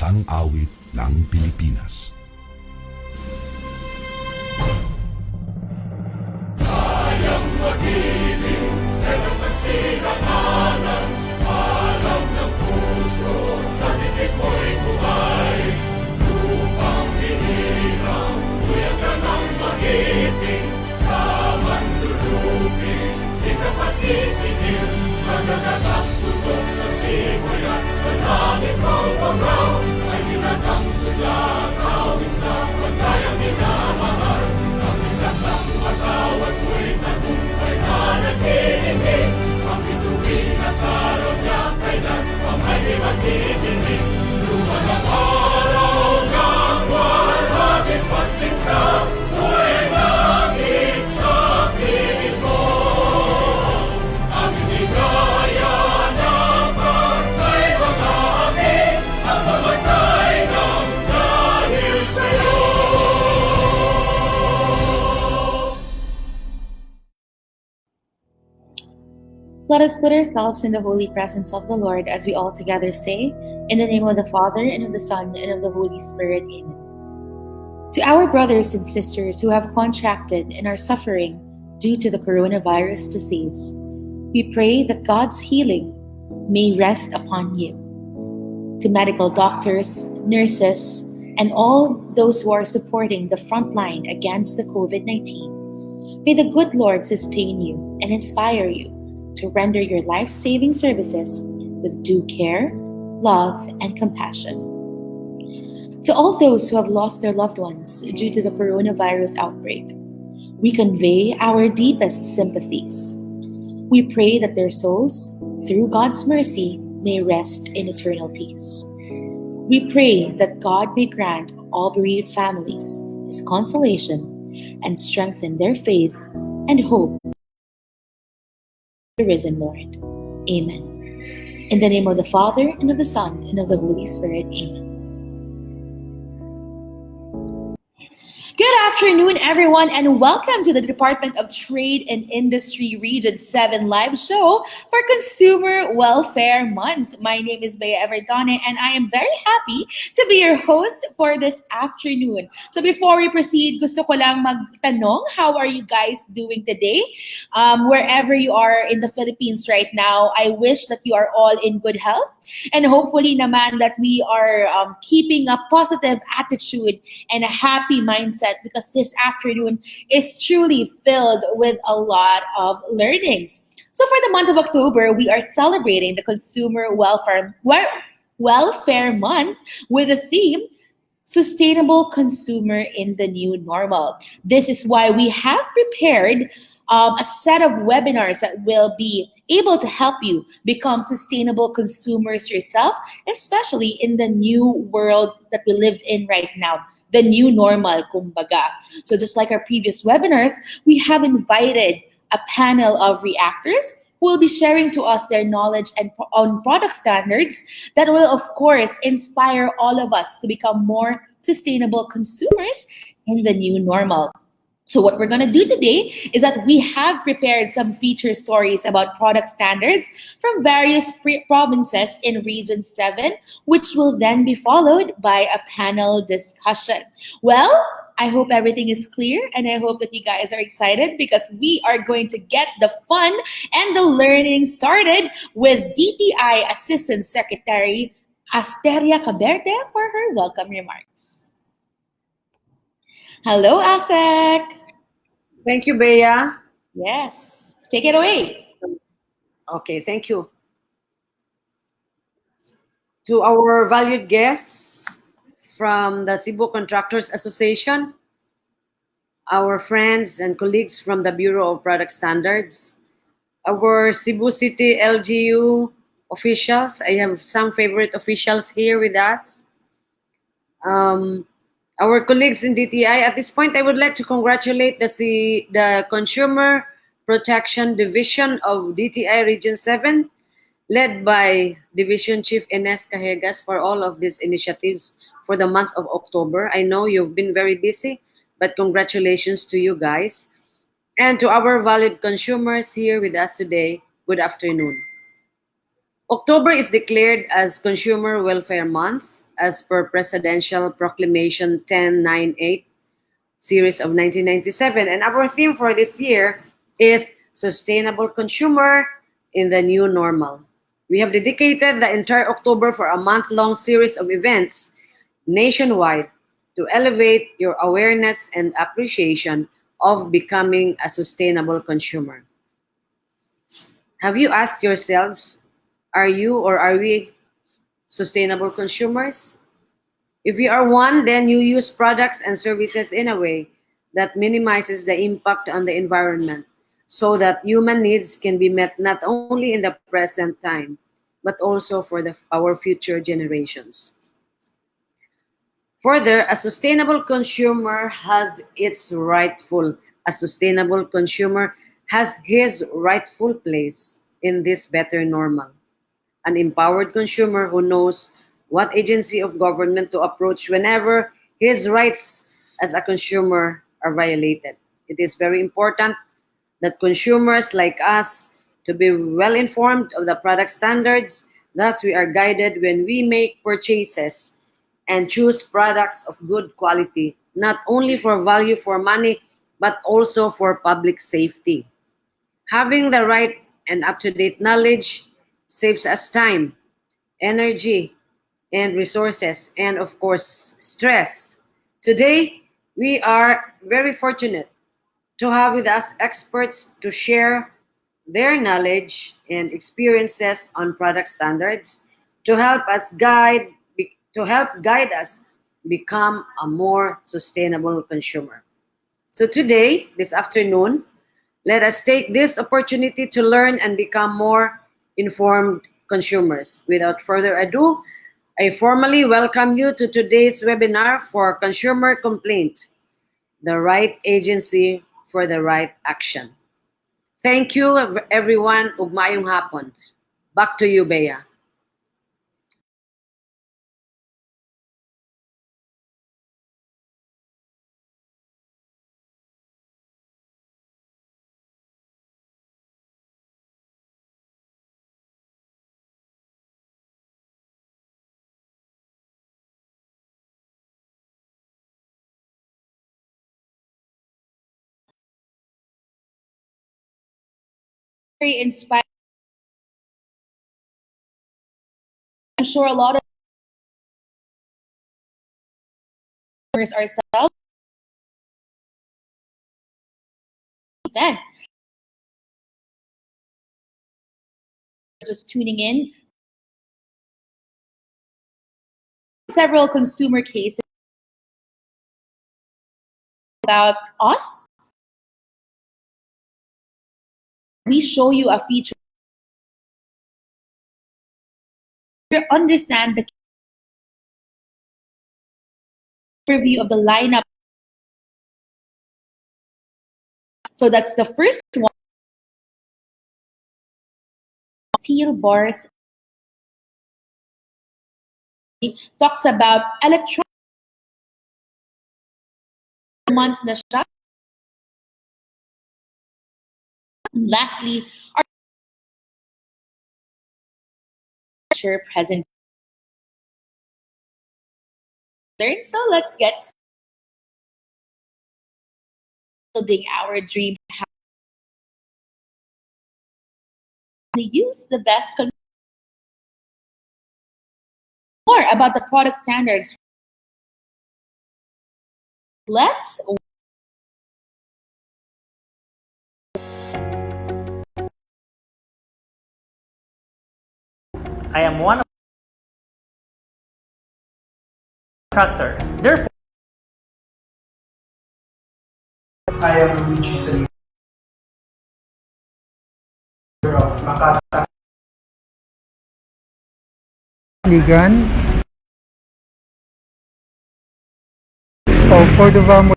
Sang-awit ng Pilipinas. Kayang magiliw, telas ng sinakanan, alam ng puso, sa titik mo'y buhay. Lupang hinirang, tuyag ka ng magiting, sa mandulupin, di ka pasisingil, sa dagatang tutok sa simoy at sa langit ng bagaw, ay hinatang tulad, awit sa pagkayang minamahal. Ang isang ng matawad mo'y tagumpay na naghihiling, ang bituin at araw niya kailan pa may magdidinig. Lumalang araw ng walhagin pagsinta, mo'y langit sa piling mo. Ang inigaya ng pagkay mga amin, ang mamatay ng dahil sa'yo. Let us put ourselves in the holy presence of the Lord as we all together say, in the name of the Father, and of the Son, and of the Holy Spirit. Amen. To our brothers and sisters who have contracted and are suffering due to the coronavirus disease, we pray that God's healing may rest upon you. To medical doctors, nurses, and all those who are supporting the front line against the COVID-19, may the good Lord sustain you and inspire you to render your life-saving services with due care, love, and compassion. To all those who have lost their loved ones due to the coronavirus outbreak, we convey our deepest sympathies. We pray that their souls, through God's mercy, may rest in eternal peace. We pray that God may grant all bereaved families His consolation and strengthen their faith and hope the risen Lord. Amen. In the name of the Father, and of the Son, and of the Holy Spirit. Amen. Good afternoon, everyone, and welcome to the Department of Trade and Industry Region 7 live show for Consumer Welfare Month. My name is Bea Everdone, and I am very happy to be your host for this afternoon. So before we proceed, gusto ko lang magtanong, how are you guys doing today? Wherever you are in the Philippines right now, I wish that you are all in good health, and hopefully naman that we are keeping a positive attitude and a happy mindset, because this afternoon is truly filled with a lot of learnings. So for the month of October, we are celebrating the Consumer Welfare Month with a theme, Sustainable Consumer in the New Normal. This is why we have prepared a set of webinars that will be able to help you become sustainable consumers yourself, especially in the new world that we live in right now, the new normal, kumbaga. So just like our previous webinars, we have invited a panel of reactors who will be sharing to us their knowledge and on product standards that will, of course, inspire all of us to become more sustainable consumers in the new normal. So what we're going to do today is that we have prepared some feature stories about product standards from various provinces in Region 7, which will then be followed by a panel discussion. Well, I hope everything is clear, and I hope that you guys are excited, because we are going to get the fun and the learning started with DTI Assistant Secretary Asteria Caberte for her welcome remarks. Hello, ASEC. Thank you, Bea. Yes, take it away. Okay, thank you. To our valued guests from the Cebu Contractors Association, our friends and colleagues from the Bureau of Product Standards, our Cebu City LGU officials. I have some favorite officials here with us. Our colleagues in DTI. At this point, I would like to congratulate the Consumer Protection Division of DTI Region 7, led by Division Chief Ines Cajegas, for all of these initiatives for the month of October. I know you've been very busy, but congratulations to you guys. And to our valued consumers here with us today, good afternoon. October is declared as Consumer Welfare Month as per Presidential Proclamation 1098, series of 1997. And our theme for this year is Sustainable Consumer in the New Normal. We have dedicated the entire October for a month-long series of events nationwide to elevate your awareness and appreciation of becoming a sustainable consumer. Have you asked yourselves, are you or are we sustainable consumers? If you are one, then you use products and services in a way that minimizes the impact on the environment so that human needs can be met not only in the present time, but also for our future generations. Further, a sustainable consumer has his rightful place in this better normal. An empowered consumer who knows what agency of government to approach whenever his rights as a consumer are violated. It is very important that consumers like us to be well informed of the product standards. Thus, we are guided when we make purchases and choose products of good quality, not only for value for money, but also for public safety. Having the right and up-to-date knowledge saves us time, energy, and resources, and of course, stress. Today, we are very fortunate to have with us experts to share their knowledge and experiences on product standards to help guide us become a more sustainable consumer. So today, this afternoon, let us take this opportunity to learn and become more informed consumers. Without further ado, I formally welcome you to today's webinar for consumer complaint, the right agency for the right action. Thank you, everyone. Ug maayong hapon. Back to you, Bea. Very inspiring. I'm sure a lot of ourselves event just tuning in. Several consumer cases about us. We show you a feature to understand the review of the lineup. So that's the first one. Steel bars talks about electronic months na siya. Lastly, our present. So let's get building our dream. We use the best. More about the product standards. Let's I am one of contractor. Therefore, I am Luigi Salino of Makata. Ligan of Cordova.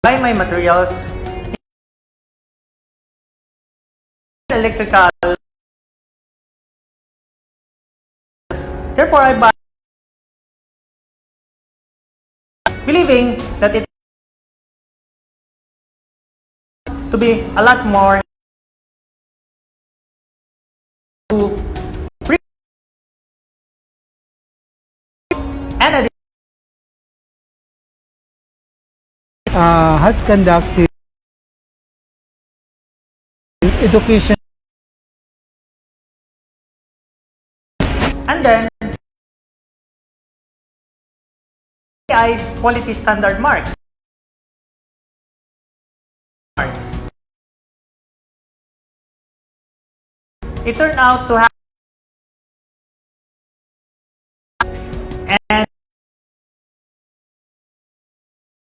buy my materials, electrical. Therefore, I buy, believing that it to be a lot more to And has conducted education and then DTI's quality standard marks. It turned out to have and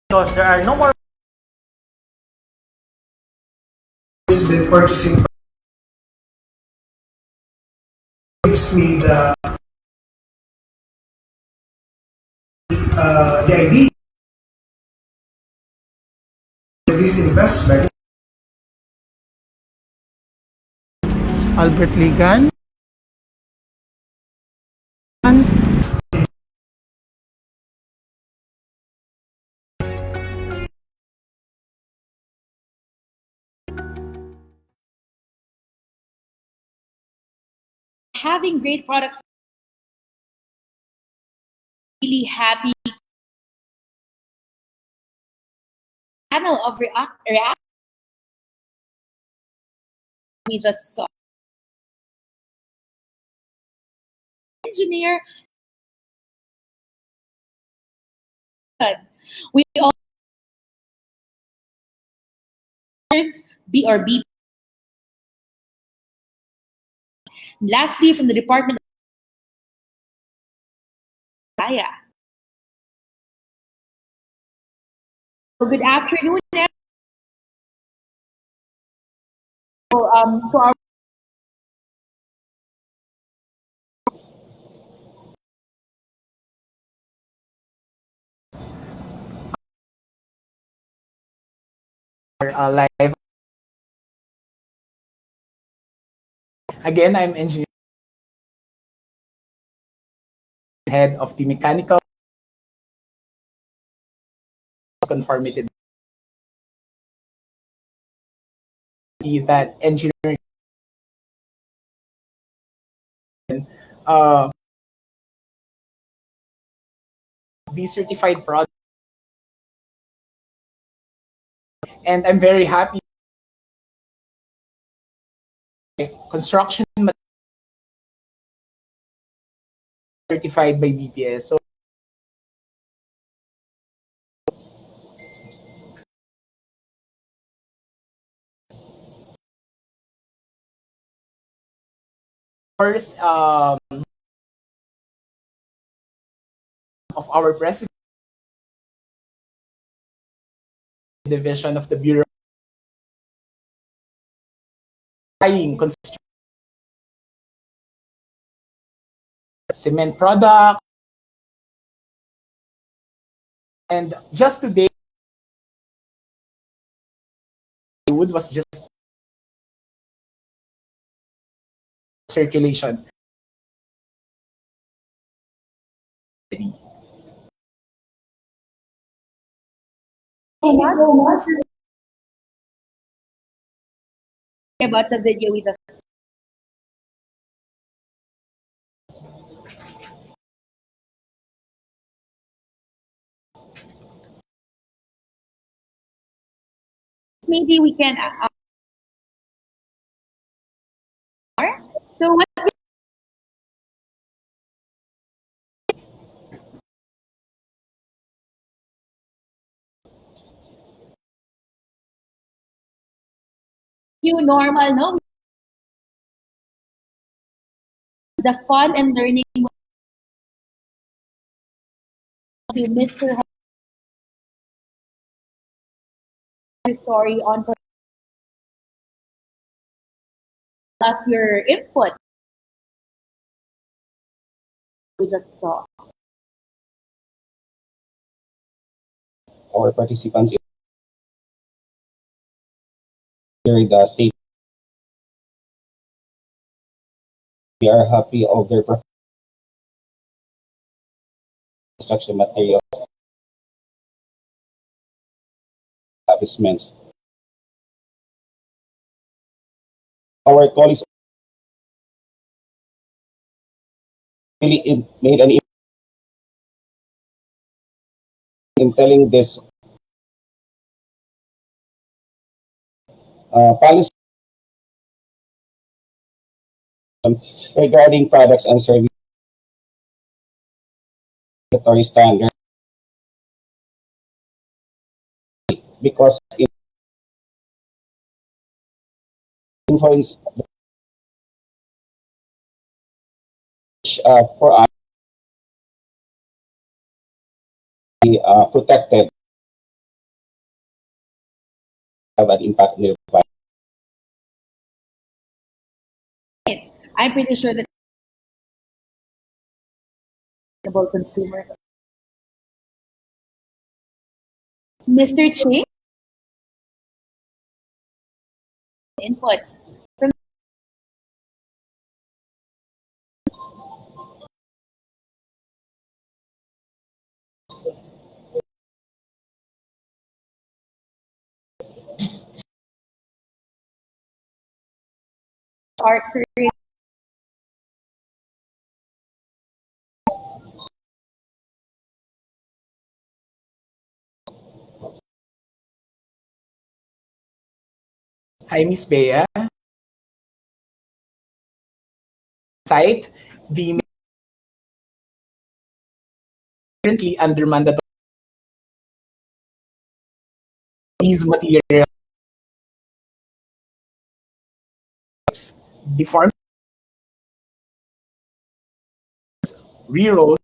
because there are no more Has been purchasing gives me the idea of this investment. Albert Ligan Having great products, really happy panel of react we just saw. Engineer, we all B or B. Lastly, from the Department of Aya. Good afternoon, everyone. To our live. Again, I'm engineer head of the mechanical conformity that engineering uh, the certified product, and I'm very happy construction certified by BPS. So first of our president division of the Bureau construction cement product, and just today wood was just circulation. about the video with us. Maybe we can. So what new normal? No, the fun and learning to Mr. Story on us your input we just saw. Our participants here in the state. We are happy of their construction materials establishments. Our colleagues really made an in telling this policy regarding products and service regulatory standards, because it influence for us to be protected, have an impact on the environment. I'm pretty sure that consumers. Mr. Che, input. From our current Hi, Miss Bea. Site, the currently under mandatory these materials, the farm reroll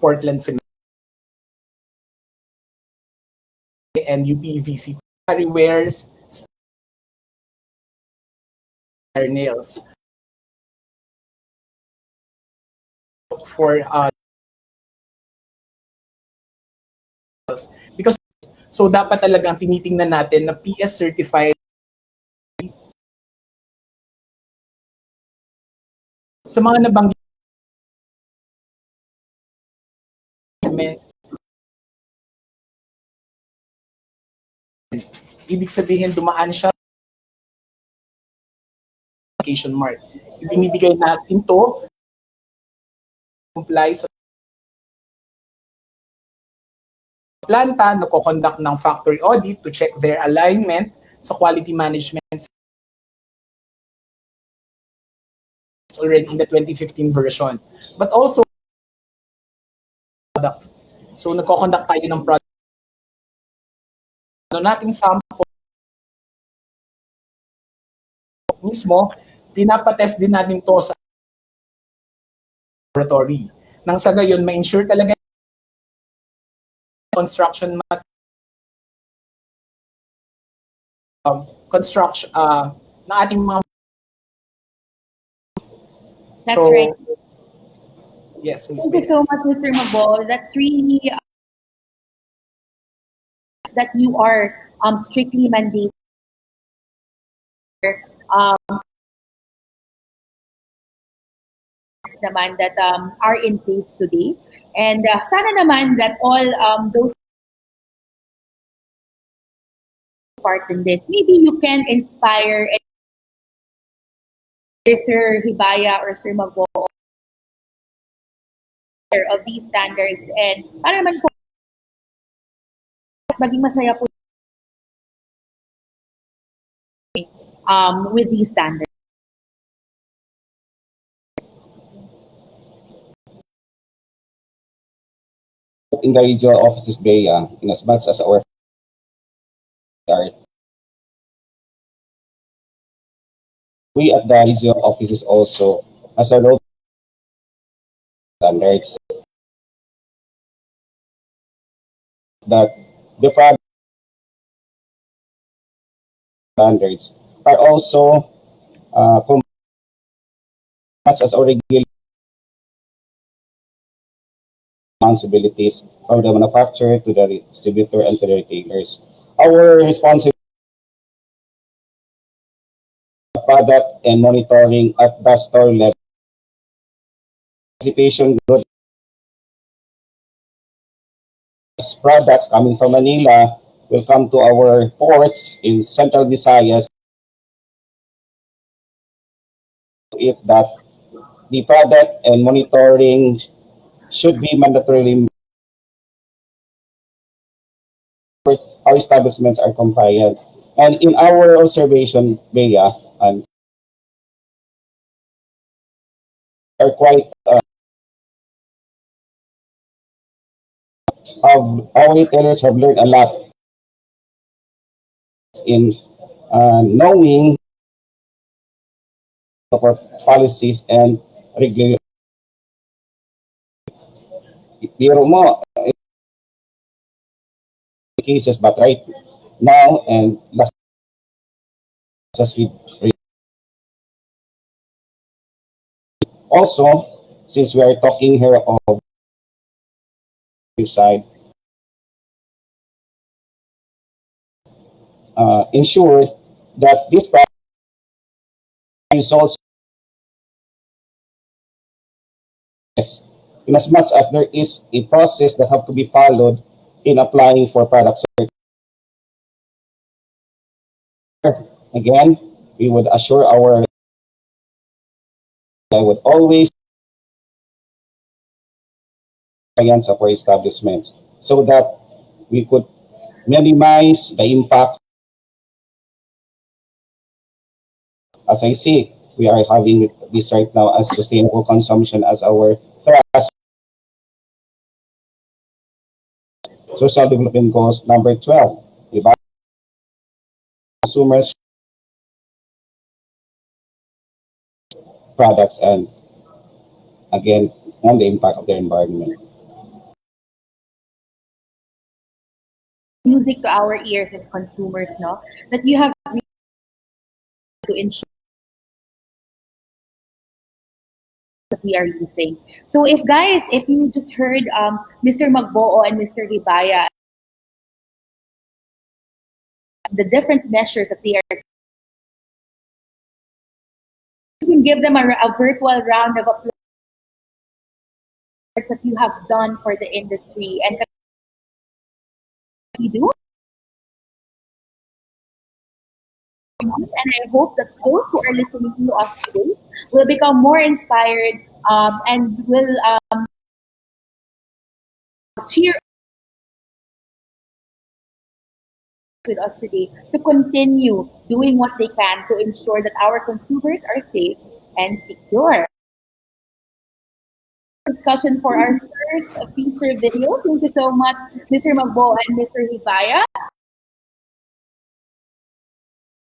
Portland cement and UPVC wears nails for because so dapat talagang tinitingnan natin na PS certified sa mga nabanggit ibig sabihin dumaan siya application mark. Ibinibigay natin to comply sa planta, nagko-conduct ng factory audit to check their alignment sa quality management. It's already in the 2015 version. But also products. So nagko-conduct tayo ng product. Ano nating sample mismo, pinapatest din natin to sa laboratory. Nang sa gayon, ma-ensure talaga construction construction na ating mga That's right. Yes, Ms. Thank you so much, Mr. Mabo. That's really that you are strictly mandated naman that are in place today. And sana naman that all those part in this, maybe you can inspire Sir Hibaya or Sir Mago of these standards, and para naman po maging masaya po with these standards. In the regional offices, Bea, in as much as our we at the regional offices also as a road standards that the product standards are also much as our regular responsibilities from the manufacturer to the distributor and to the retailers. Our responsibility product and monitoring at the store level. Anticipation goods products coming from Manila will come to our ports in Central Visayas. If that the product and monitoring should be mandatorily our establishments are compliant. And in our observation, Bea, and are quite our retailers have learned a lot in knowing of our policies and regulations. Biro mo, cases, but right now and last as we also, since we are talking here of this side, ensure that this results in as much as there is a process that have to be followed in applying for product certificate. Again, we would assure I would always of our establishments so that we could minimize the impact. As I see, we are having this right now as sustainable consumption as our thrust. Social development goals number 12. Diba? Consumers products and again on the impact of their environment. Music to our ears as consumers, no? That you have to ensure that we are using. So if you just heard Mr. Magboo and Mr. Hibaya, the different measures that they are, you can give them a virtual round of applause that you have done for the industry and we do. And I hope that those who are listening to us today will become more inspired and will cheer with us today to continue doing what they can to ensure that our consumers are safe and secure. Discussion for our first feature video. Thank you so much, Mr. Magboo and Mr. Hibaya.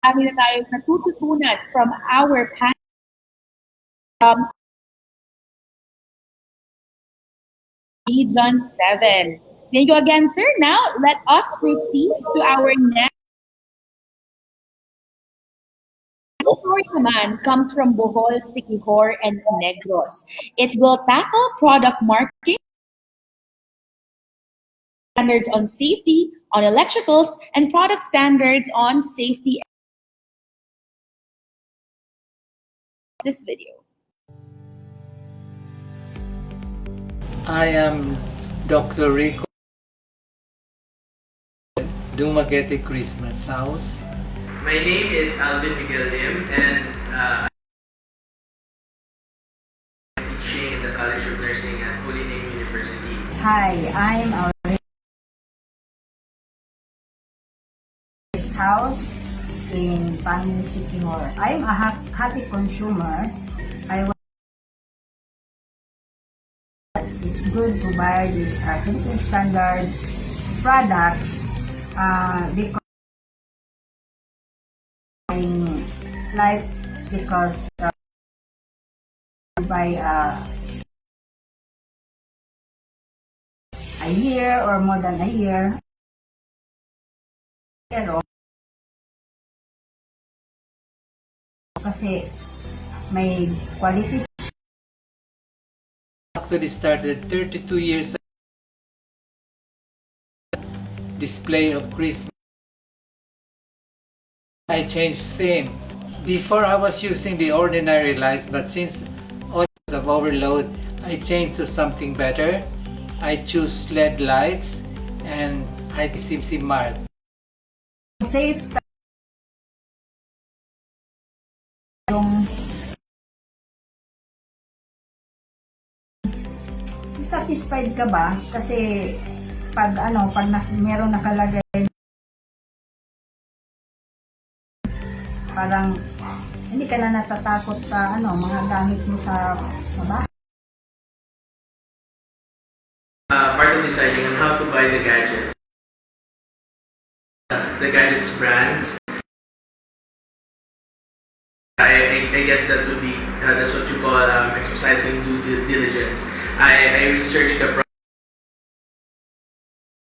Kami na tayo natututunan from our panel. Region 7. Thank you again, sir. Now, let us proceed to our next. The story naman comes from Bohol, Siquijor, and Negros. It will tackle product marketing, standards on safety, on electricals, and product standards on safety. This video. I am Dr. Rico, Dumaguete Christmas House. My name is Alvin Miguel Lim, and I'm teaching in the College of Nursing at Holy Name University. Hi, I'm Aurelio House in Pangil, Siquijor. I'm a happy consumer. It's good to buy these Philippine standard products because life because by a year or more than a year. Pero kasi may quality. Actually started 32 years ago. Display of Christmas. I changed theme. Before I was using the ordinary lights, but since all of overload, I changed to something better. I choose LED lights and I see mark. Safe yung isa satisfied ka ba? Kasi pag merong nakalagay parang hindi ka na natatakot sa mga gamit mo sa bahay. Part of deciding on how to buy the gadgets. The gadgets brands. I guess that would be that's what you call exercising due diligence. I researched the product,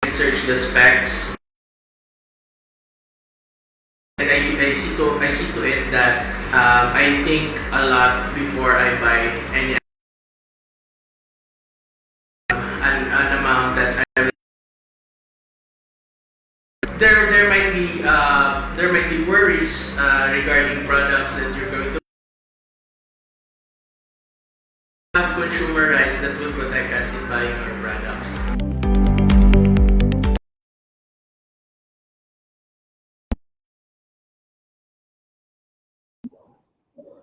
researched the specs, and I see to it that I think a lot before I buy any an amount that I. There might be worries regarding products that you're going to have consumer rights that will protect us in buying our products.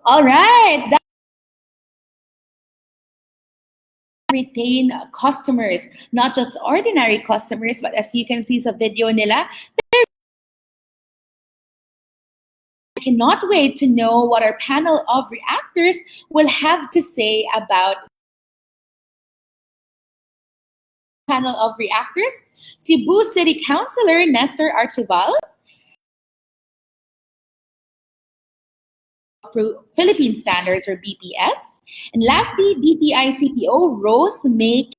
All right. Retain customers, not just ordinary customers, but as you can see sa video nila, I cannot wait to know what our panel of reactors will have to say about panel of reactors. Cebu City Councilor Nestor Archival, Philippine Standards or BPS, and lastly, DTI CPO Rose May.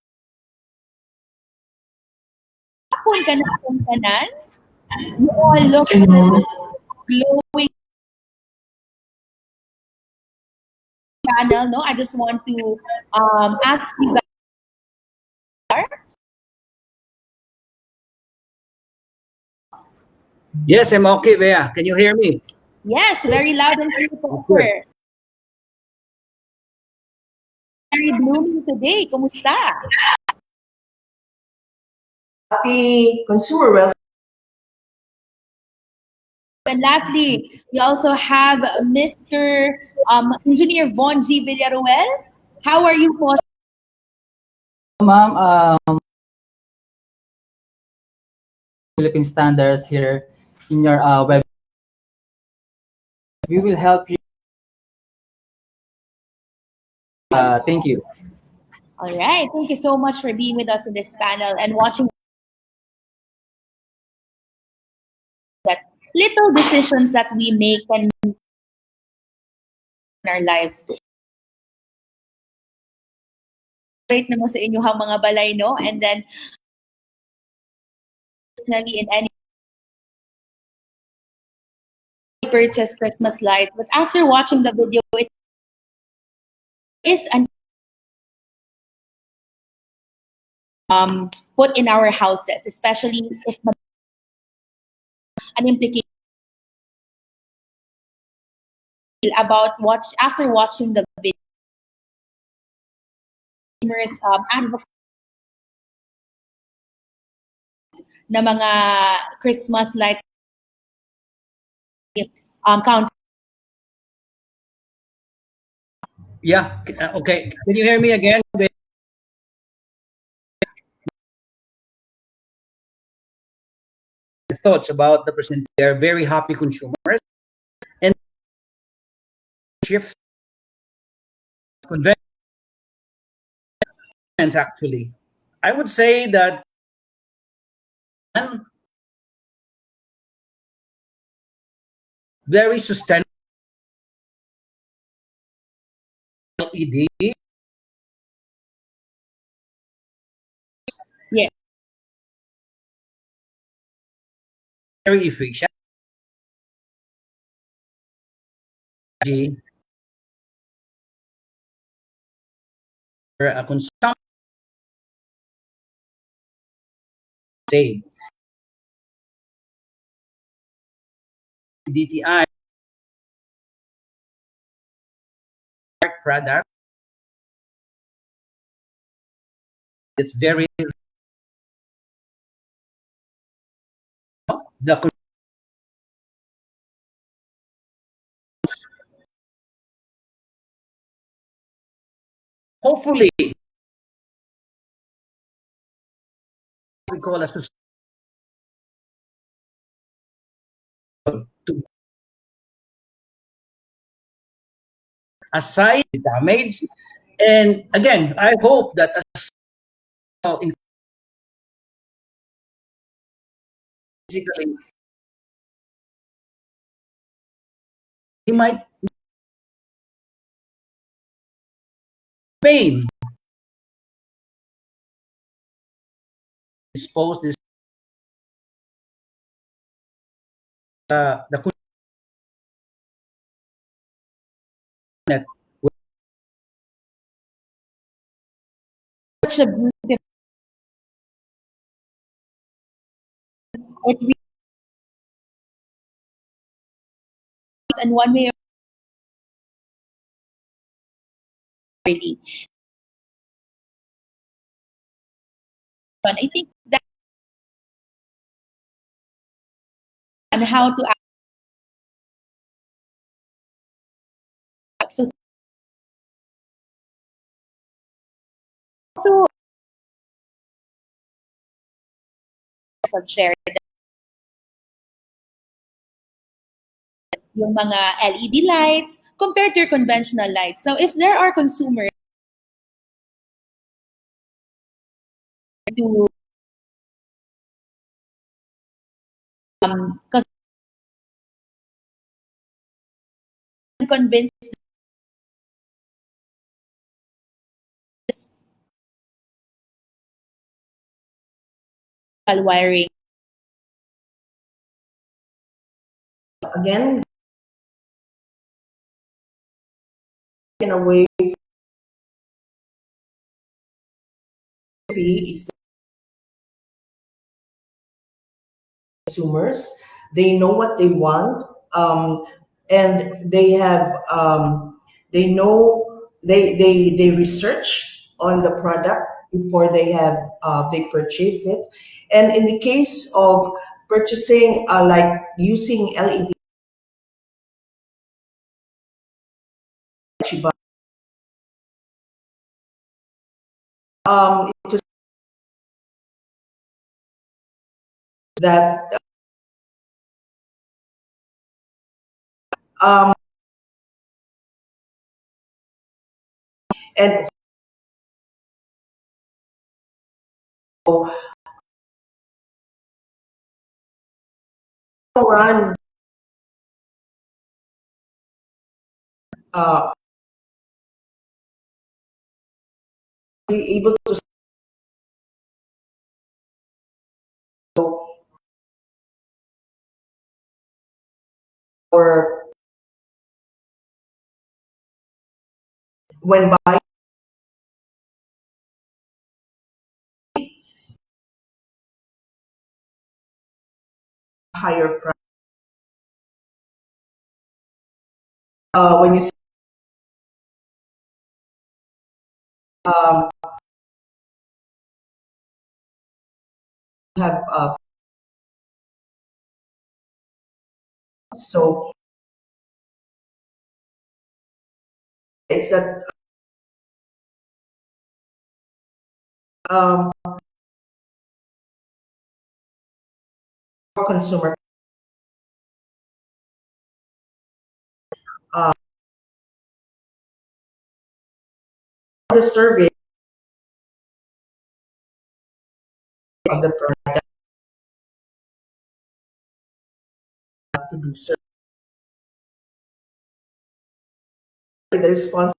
You all look glowing panel. No, I just want to ask you guys. Yes, I'm okay, Bea. Can you hear me? Yes, very loud and clear. Very blooming today. Kumusta? Happy consumer welfare. And lastly, we also have Mr. Engineer Von G. Villaruel. How are you, po? Ma'am, Philippine Standards here in your web. We will help you. Thank you. All right. Thank you so much for being with us in this panel and watching that little decisions that we make in our lives. Rate na mo sa inyo mga balay, no? And then, personally, in any purchase Christmas light, but after watching the video, it is an put in our houses, especially if an implication about after watching the video. Na mga Christmas lights counts. Yeah, okay. Can you hear me again? Thoughts about the present. They are very happy consumers and shift conventions actually. I would say that very sustainable LED. Yeah. Very efficient. Consumption same. DTI product. It's very the hopefully we call a to aside the damage. And again, I hope that as in physically, he might pain dispose this the net Such a beautiful it really is, and one way already. And I think that and how to act. So also have shared yung mga LED lights compared to your conventional lights. Now, if there are consumers to because convinced this wiring Again, in a way, is consumers. They know what they want, and they have they research on the product before they purchase it. And in the case of purchasing, like using LED, it was that um, and so run be able to or when buying higher price. When you have so it's that um, consumer the survey of the product producer, the response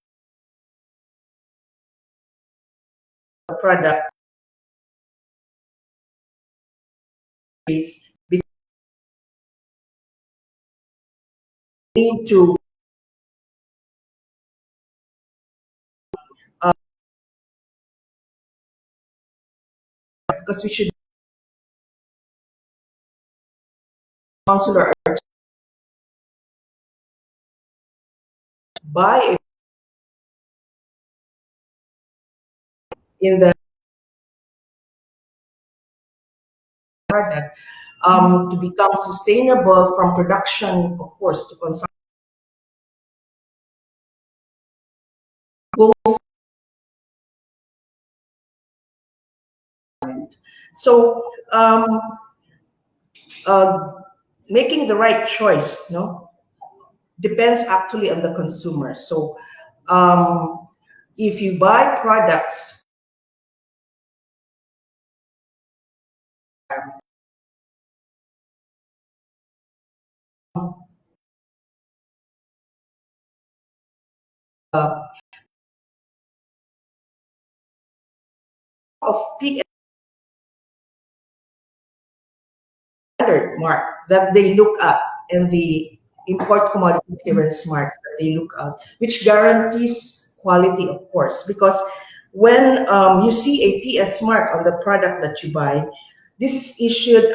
of the product is we need to because we should counselor buy in the product to become sustainable from production, of course, to consumption. So making the right choice, no, depends actually on the consumer. So if you buy products of PS standard mark that they look at, and the import commodity clearance marks that they look at, which guarantees quality, of course, because when you see a PS mark on the product that you buy, this is issued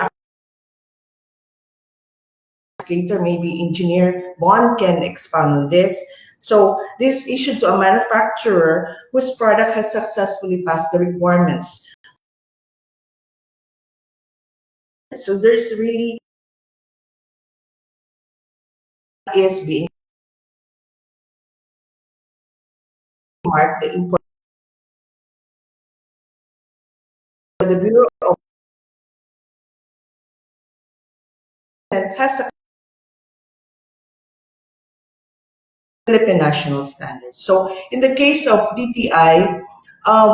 later. Maybe engineer Vaughn can expand on this. So this is issued to a manufacturer whose product has successfully passed the requirements. So there's really is being marked the import. The Bureau of has Philippine national standards. So in the case of DTI,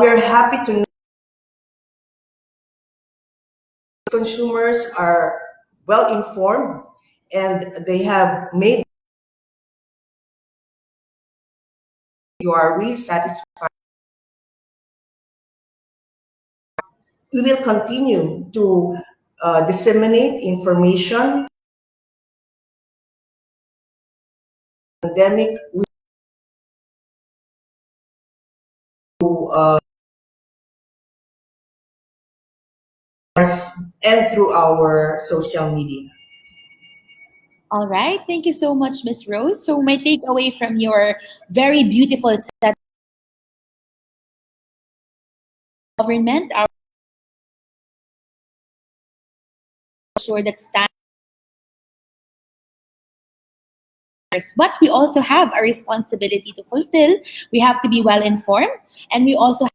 we're happy to know consumers are well informed and they have made you are really satisfied. We will continue to disseminate information. Pandemic and through our social media. All right. Thank you so much, Miss Rose. So my takeaway from your very beautiful set government, our sure that standards, but we also have a responsibility to fulfill. We have to be well informed, and we also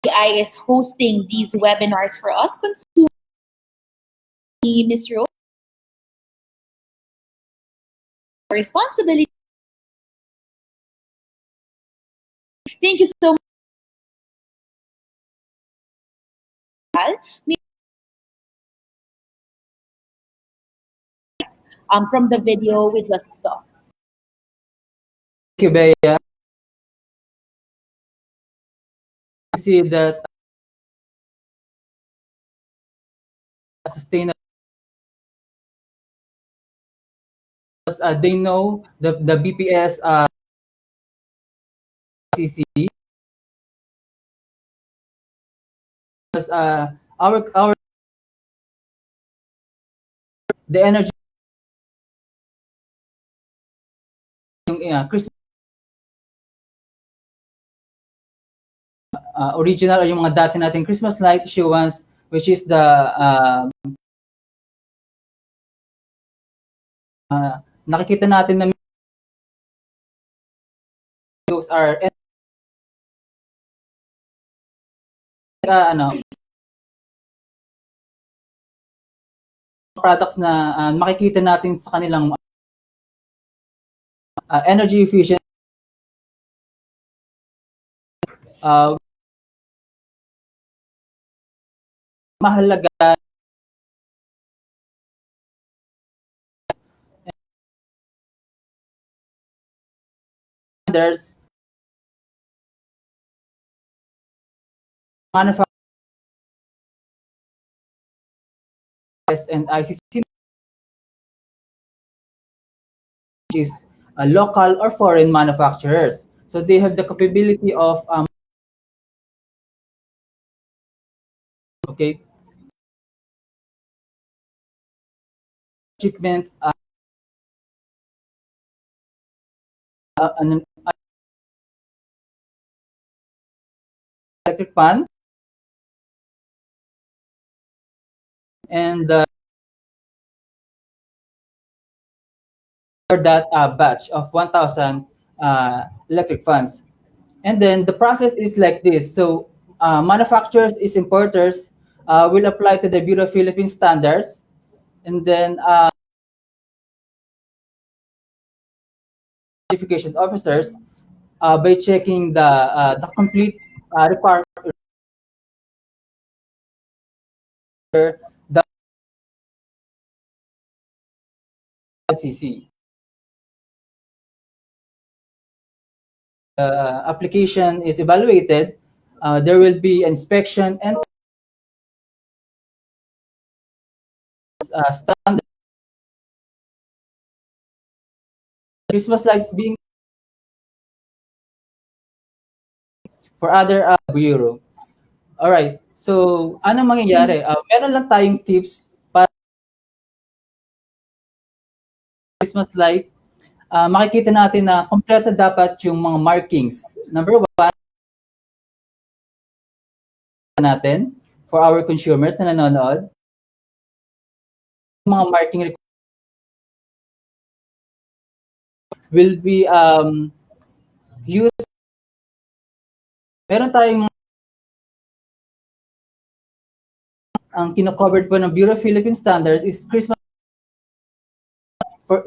I is hosting these webinars for us consumers. Miss Rose, responsibility. Thank you so much. From the video we just saw. Thank you, Bea. See that sustainable. They know the BPS CC. Our the energy yung Christmas original or yung mga dati nating Christmas light issuance, which is the nakikita natin na those are products na makikita natin sa kanilang energy efficient mahalaga standards manufacturers and ICC, which is local or foreign manufacturers. So they have the capability of okay shipment an electric fan and for that batch of 1,000 electric fans. And then the process is like this. So manufacturers is importers will apply to the Bureau of Philippine Standards, and then certification officers by checking the complete requirement, the LCC. Application is evaluated, there will be inspection and standard. Christmas lights being for other bureau. All right. So, anong mangyayari? Meron lang tayong tips para Christmas light. Makikita natin na kompleto dapat yung mga markings. Number 1, natin for our consumers na nanonood. Mga marking will be used. Meron tayong ang kino-covered po ng Bureau of Philippine Standards is Christmas for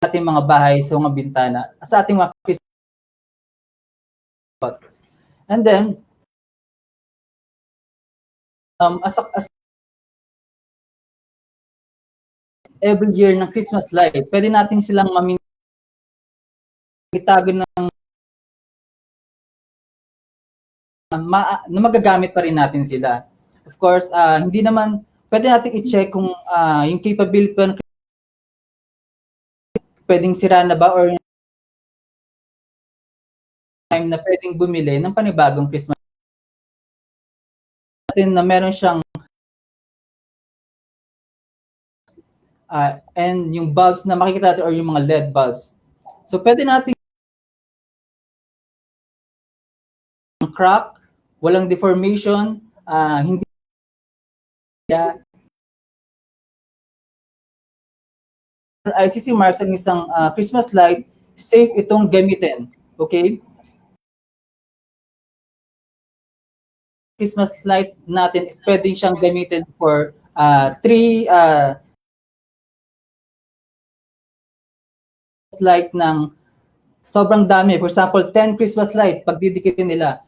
ating mga bahay, sa mga bintana, sa ating mga Christmas. And then, as every year ng Christmas light, pwede natin silang itago ng na magagamit pa rin natin sila. Of course, hindi naman, pwede natin i-check kung yung capability pa pwedeng sira na ba or time na pwedeng bumili ng panibagong Christmas natin na meron siyang and yung bulbs na makikita natin or yung mga LED bulbs. So pwede natin crack, walang deformation, hindi ICC marks ang isang Christmas light, safe itong gamitin. Okay? Christmas light natin is pwedeng siyang gamitin for 3 light ng sobrang dami. For example, 10 Christmas light, pagdidikitin nila.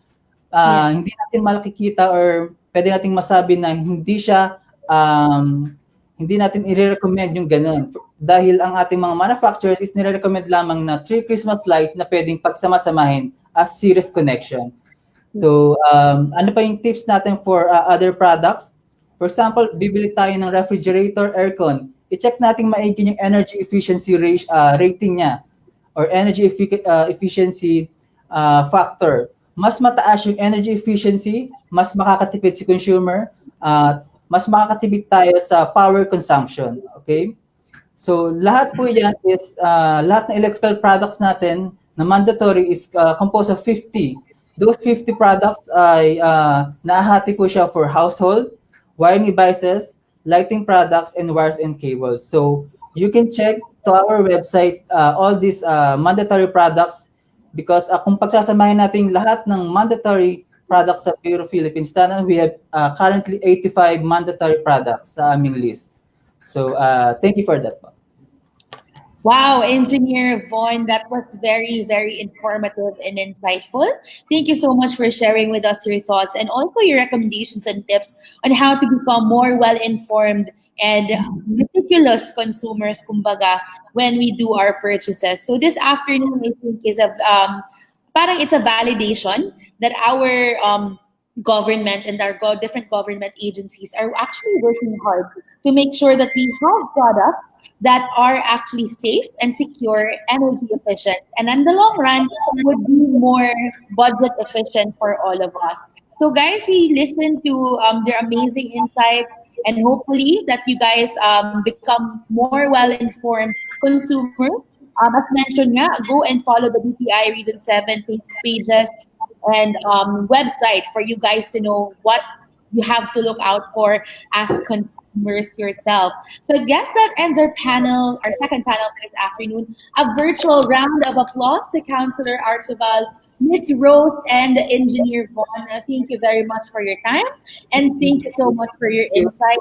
Hindi natin makikita or pwede nating masabi na hindi siya, hindi natin i-recommend yung ganun. Dahil ang ating mga manufacturers is nire-recommend lamang na 3 Christmas light na pwedeng pagsama-samahin as series connection. So, ano pa yung tips natin for other products? For example, bibili tayo ng refrigerator, aircon. I-check natin maigi yung energy efficiency rating niya or energy efficiency factor. Mas mataas yung energy efficiency, mas makakatipid si consumer, mas makakatipid tayo sa power consumption. Okay? So, lahat po yan is, lahat ng electrical products natin na mandatory is composed of 50. Those 50 products ay nahati po siya for household, wiring devices, lighting products, and wires and cables. So, you can check to our website all these mandatory products because kung pagsasamahin natin lahat ng mandatory products sa Bureau of Philippine Standards, we have currently 85 mandatory products sa aming list. So, thank you for that. Wow, Engineer Von, that was very, very informative and insightful. Thank you so much for sharing with us your thoughts and also your recommendations and tips on how to become more well-informed and meticulous consumers, kumbaga, when we do our purchases. So this afternoon, I think, is parang it's a validation that our government and our different government agencies are actually working hard to make sure that we have products that are actually safe and secure, energy efficient, and in the long run would be more budget efficient for all of us. So guys, we listened to their amazing insights, and hopefully that you guys become more well-informed consumers. As mentioned nga, go and follow the DTI Region 7 Facebook pages and website for you guys to know what you have to look out for as consumers yourself. So I guess that ends our second panel for this afternoon. A virtual round of applause to Councillor Archibald Miss Rose and Engineer Vaughn, thank you very much for your time, and thank you so much for your insight.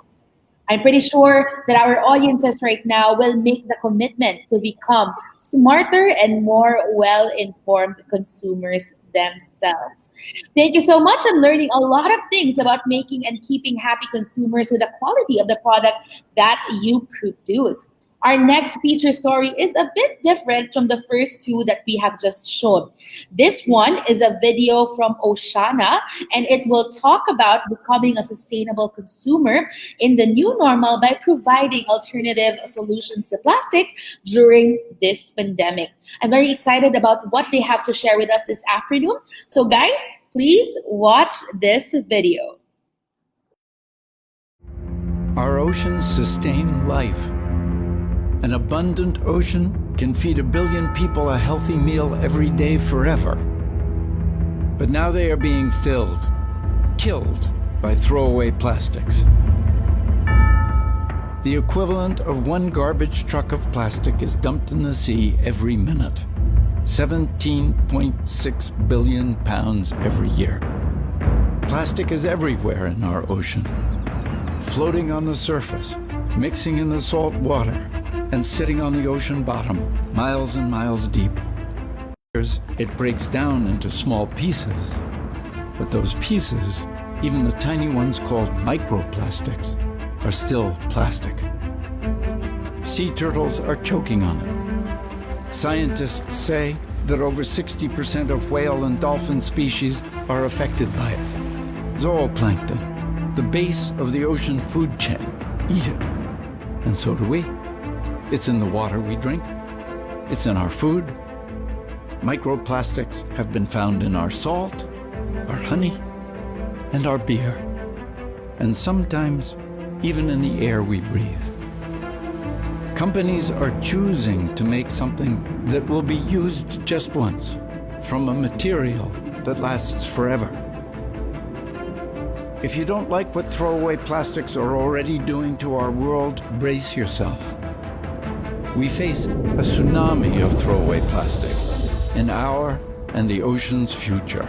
I'm pretty sure that our audiences right now will make the commitment to become smarter and more well-informed consumers themselves. Thank you so much. I'm learning a lot of things about making and keeping happy consumers with the quality of the product that you produce. Our next feature story is a bit different from the first two that we have just shown. This one is a video from Oceana, and it will talk about becoming a sustainable consumer in the new normal by providing alternative solutions to plastic during this pandemic. I'm very excited about what they have to share with us this afternoon. So guys, please watch this video. Our oceans sustain life. An abundant ocean can feed 1 billion people a healthy meal every day forever. But now they are being killed by throwaway plastics. The equivalent of 1 garbage truck of plastic is dumped in the sea every minute. 17.6 billion pounds every year. Plastic is everywhere in our ocean, floating on the surface, mixing in the salt water, and sitting on the ocean bottom, miles and miles deep. It breaks down into small pieces, but those pieces, even the tiny ones called microplastics, are still plastic. Sea turtles are choking on it. Scientists say that over 60% of whale and dolphin species are affected by it. Zooplankton, the base of the ocean food chain, eat it, and so do we. It's in the water we drink. It's in our food. Microplastics have been found in our salt, our honey, and our beer. And sometimes even in the air we breathe. Companies are choosing to make something that will be used just once, from a material that lasts forever. If you don't like what throwaway plastics are already doing to our world, brace yourself. We face a tsunami of throwaway plastic in our and the ocean's future.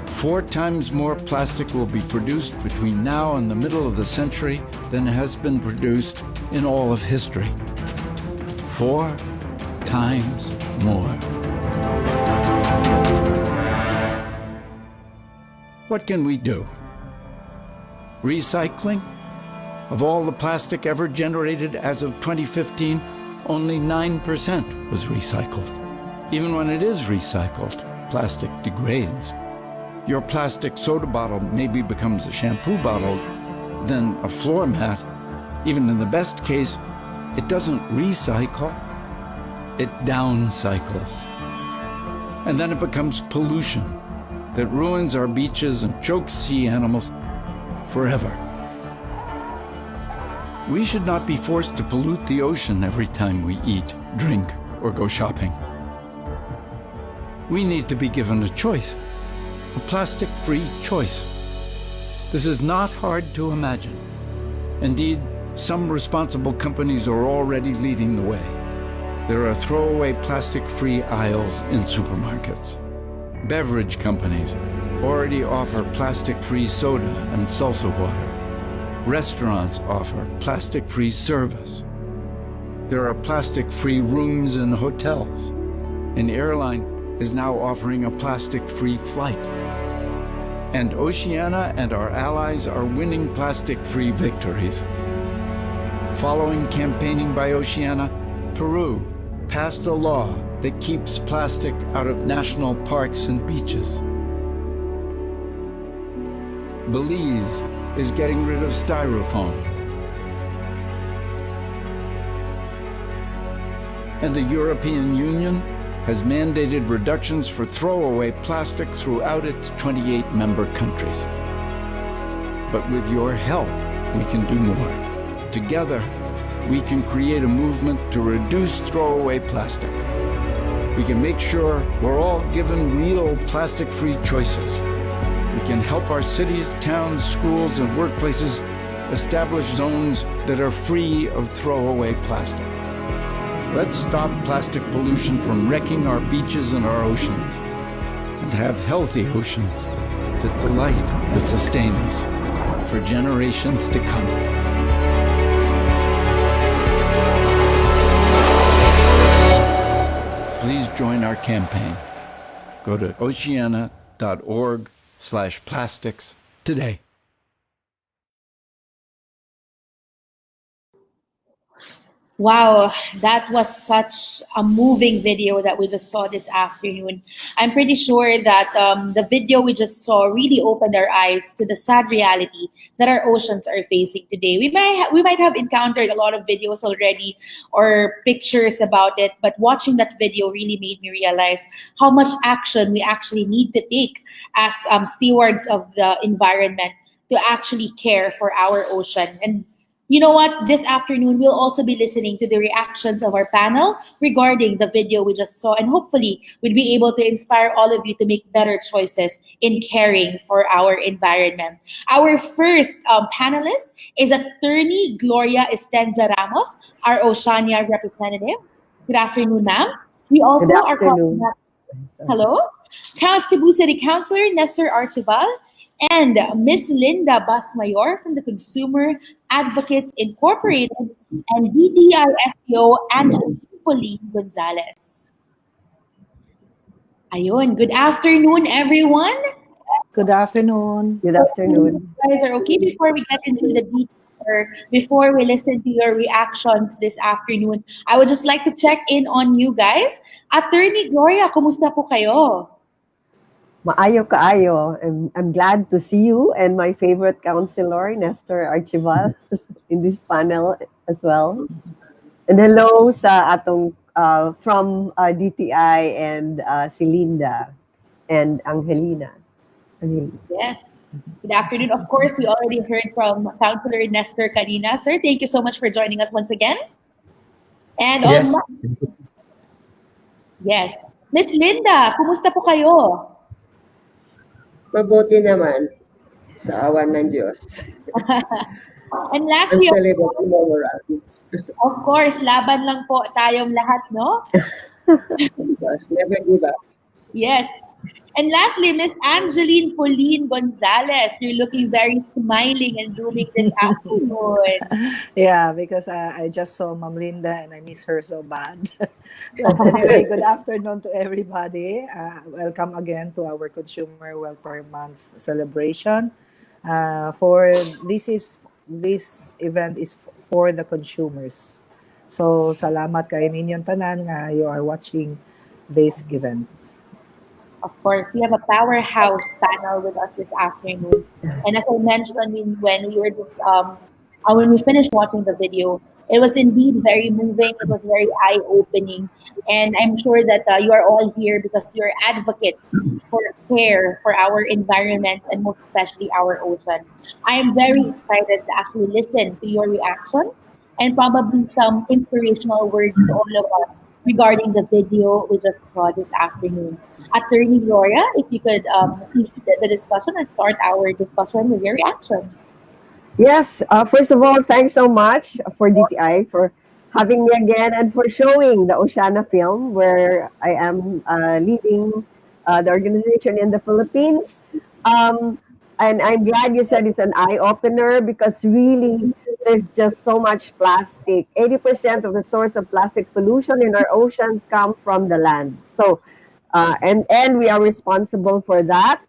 4 times more plastic will be produced between now and the middle of the century than has been produced in all of history. 4 times more. What can we do? Recycling? Of all the plastic ever generated as of 2015, only 9% was recycled. Even when it is recycled, plastic degrades. Your plastic soda bottle maybe becomes a shampoo bottle, then a floor mat. Even in the best case, it doesn't recycle, it downcycles. And then it becomes pollution that ruins our beaches and chokes sea animals forever. We should not be forced to pollute the ocean every time we eat, drink, or go shopping. We need to be given a choice, a plastic-free choice. This is not hard to imagine. Indeed, some responsible companies are already leading the way. There are throwaway plastic-free aisles in supermarkets. Beverage companies already offer plastic-free soda and salsa water. Restaurants offer plastic-free service. There are plastic-free rooms in hotels. An airline is now offering a plastic-free flight. And Oceana and our allies are winning plastic-free victories. Following campaigning by Oceana, Peru passed a law that keeps plastic out of national parks and beaches. Belize is getting rid of styrofoam. And the European Union has mandated reductions for throwaway plastic throughout its 28 member countries. But with your help, we can do more. Together, we can create a movement to reduce throwaway plastic. We can make sure we're all given real plastic-free choices. We can help our cities, towns, schools, and workplaces establish zones that are free of throwaway plastic. Let's stop plastic pollution from wrecking our beaches and our oceans. and have healthy oceans that delight and sustain us for generations to come. Please join our campaign. Go to oceana.org/plastics today. Wow, that was such a moving video that we just saw this afternoon. I'm pretty sure that the video we just saw really opened our eyes to the sad reality that our oceans are facing today. We might have encountered a lot of videos already or pictures about it, but watching that video really made me realize how much action we actually need to take as stewards of the environment to actually care for our ocean. And you know what? This afternoon, we'll also be listening to the reactions of our panel regarding the video we just saw. And hopefully, we'll be able to inspire all of you to make better choices in caring for our environment. Our first panelist is Attorney Gloria Estenza Ramos, our Oceania representative. Good afternoon, ma'am. We also Good are afternoon. hello, Cebu City Councilor Nestor Archibald, and Miss Linda Basmayor from the Consumer Advocates Incorporated and DTI SPO Angeline Pauline Gonzalez. Ayun, good afternoon, everyone. Good afternoon. Good afternoon. You guys are okay before we get into the details or before we listen to your reactions this afternoon? I would just like to check in on you guys. Attorney Gloria, kumusta po kayo? Maayo kaayo. I'm glad to see you and my favorite counselor, Nestor Archibald, in this panel as well. And hello sa atong from DTI and si Linda and Angelina. Yes. Good afternoon. Of course, we already heard from Councilor Nestor kanina. Sir, thank you so much for joining us once again. And Yes. Yes. Miss Linda, kumusta po kayo? Mabuti naman sa awan ng Diyos. And I'm lastly, celebrating moral. of course, laban lang po tayong lahat, no? Yes, never give up. Yes. And lastly, Miss Angeline Pauline Gonzalez, you're looking very smiling and blooming this afternoon. Yeah, because I just saw Ma'am Linda and I miss her so bad. But anyway, good afternoon to everybody. Welcome again to our Consumer Welfare Month celebration. For this event is for the consumers. So salamat kay ninyong tanan nga you are watching this event. Of course, we have a powerhouse panel with us this afternoon. And as I mentioned when we were just when we finished watching the video, it was indeed very moving. It was very eye-opening, and I'm sure that you are all here because you're advocates for care for our environment and most especially our ocean. I am very excited to actually listen to your reactions and probably some inspirational words to all of us regarding the video we just saw this afternoon. Attorney Gloria, if you could lead the discussion and start our discussion with your reaction. Yes, first of all, thanks so much for DTI for having me again and for showing the Oceana film where I am leading the organization in the Philippines. And I'm glad you said it's an eye-opener because really there's just so much plastic. 80% of the source of plastic pollution in our oceans come from the land. So, and we are responsible for that.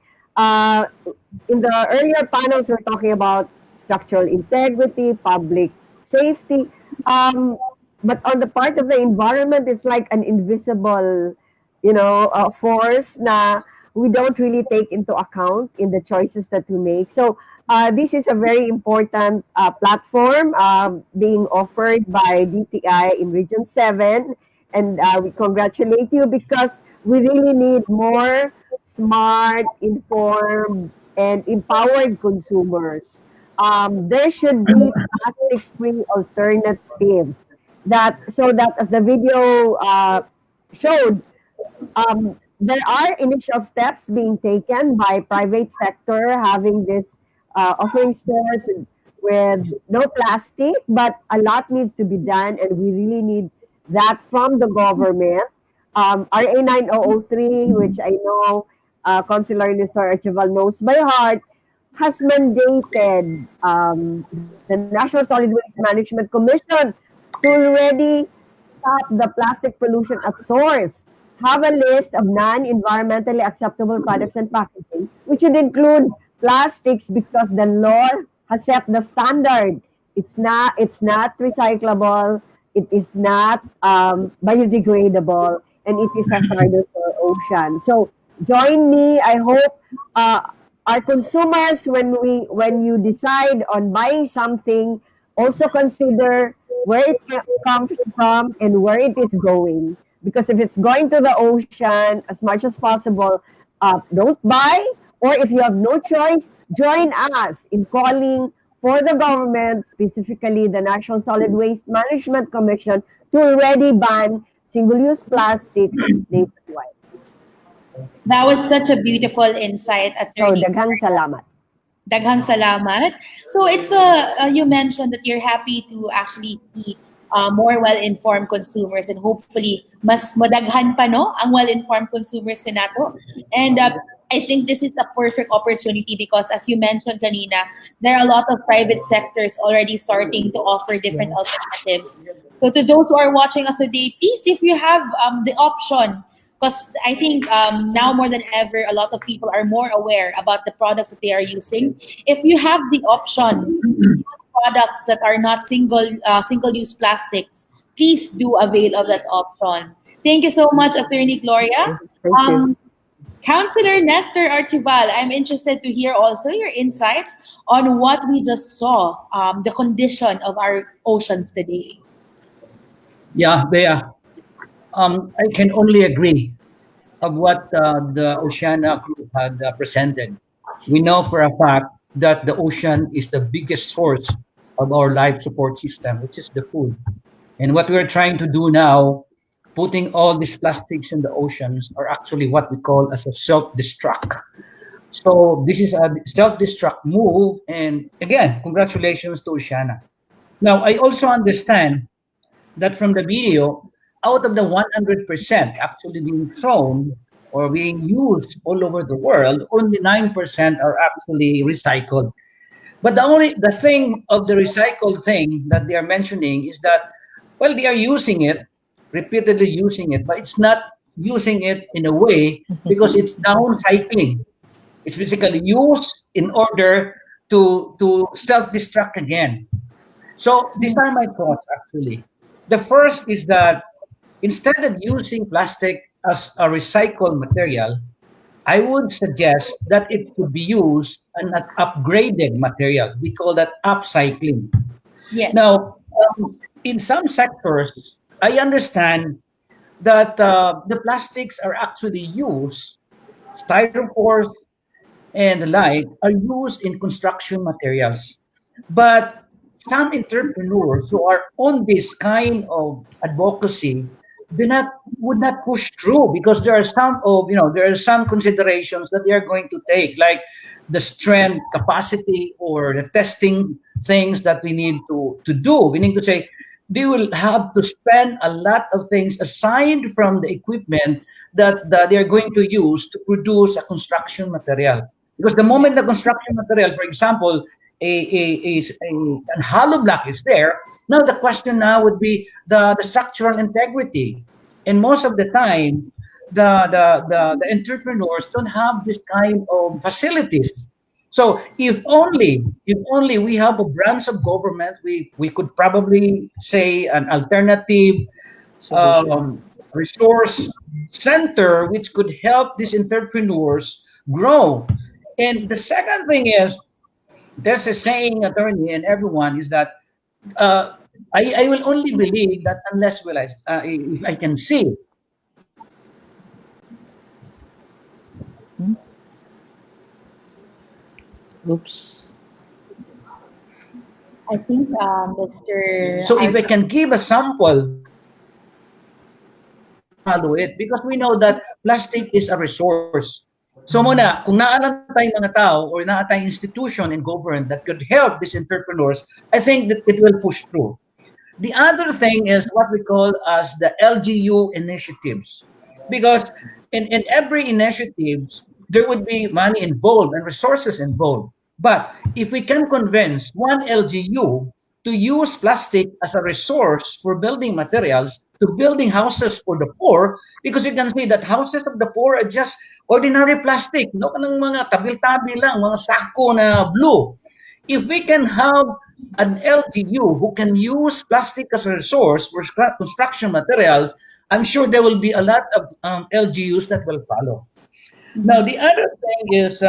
In the earlier panels, we're talking about structural integrity, public safety. But on the part of the environment, it's like an invisible, force na we don't really take into account in the choices that we make. So this is a very important platform being offered by DTI in Region 7. And we congratulate you because we really need more smart, informed, and empowered consumers. There should be plastic-free alternatives so that as the video showed, there are initial steps being taken by private sector having this offering stores with no plastic, but a lot needs to be done, and we really need that from the government. RA 9003, which I know Consular Nestor Archival knows by heart, has mandated the National Solid Waste Management Commission to already stop the plastic pollution at source, have a list of non-environmentally acceptable products and packaging, which would include plastics because the law has set the standard. It's not recyclable, it is not biodegradable, and it is hazardous for ocean. So join me. I hope our consumers, when you decide on buying something, also consider where it comes from and where it is going. Because if it's going to the ocean, as much as possible, don't buy. Or if you have no choice, join us in calling for the government, specifically the National Solid Waste Management Commission, to already ban single-use plastics nationwide. That was such a beautiful insight, So, Attorney. daghang salamat. Daghang salamat. So it's you mentioned that you're happy to actually see more well-informed consumers, and hopefully mas madaghan pa no ang well-informed consumers na nato. And I think this is a perfect opportunity because, as you mentioned kanina, there are a lot of private sectors already starting to offer different alternatives. So to those who are watching us today, please, if you have the option, because I think now more than ever, a lot of people are more aware about the products that they are using. If you have the option to use products that are not single-use plastics, please do avail of that option. Thank you so much, Attorney Gloria. Thank you. Councilor Nestor Archival, I'm interested to hear also your insights on what we just saw, the condition of our oceans today. Yeah, Bea. I can only agree of what the Oceana group had presented. We know for a fact that the ocean is the biggest source of our life support system, which is the food. And what we're trying to do now, putting all these plastics in the oceans, are actually what we call as a self-destruct. So this is a self-destruct move. And again, congratulations to Oceana. Now, I also understand that from the video, out of the 100% actually being thrown or being used all over the world, only 9% are actually recycled. But the thing of the recycled thing that they are mentioning is that, well, they are using it, repeatedly using it, but it's not using it in a way because it's downcycling. It's basically used in order to self-destruct again. So these are my thoughts actually. The first is that instead of using plastic as a recycled material, I would suggest that it could be used as an upgraded material. We call that upcycling. Yeah. Now, in some sectors, I understand that the plastics are actually used, styrofoams and the like are used in construction materials. But some entrepreneurs who are on this kind of advocacy would not push through because there are some considerations that they are going to take, like the strength capacity or the testing things that we need to do. We need to say they will have to spend a lot of things aside from the equipment that they are going to use to produce a construction material. Because the moment the construction material, for example, a hollow block is there, now the question now would be the structural integrity. And most of the time, the entrepreneurs don't have this kind of facilities. So if only we have a branch of government, we could probably say an alternative resource center which could help these entrepreneurs grow. And the second thing is, there's a saying, attorney and everyone, is that I will only believe that unless if I can see. Oops. I think Mr. So if I can give a sample, follow it, because we know that plastic is a resource. So muna, kung naalam tayong mga tao or naa tayong institution in government that could help these entrepreneurs, I think that it will push through. The other thing is what we call as the LGU initiatives. Because in every initiative, there would be money involved and resources involved. But if we can convince one LGU to use plastic as a resource for building materials, to building houses for the poor, because you can see that houses of the poor are just ordinary plastic, no? Kanang mga tabil-tabil lang, mga sako na blue. If we can have an LGU who can use plastic as a resource for construction materials, I'm sure there will be a lot of LGUs that will follow. Now, the other thing is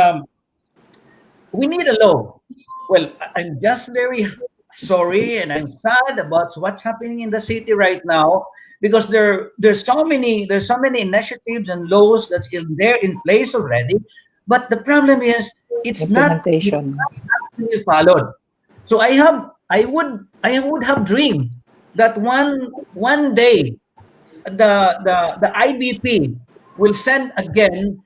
we need a law. Well, I'm just very sorry and I'm sad about what's happening in the city right now, because there's so many initiatives and laws that's in place already, but the problem is it's not actually followed. So I would have dreamed that one day the IBP will send again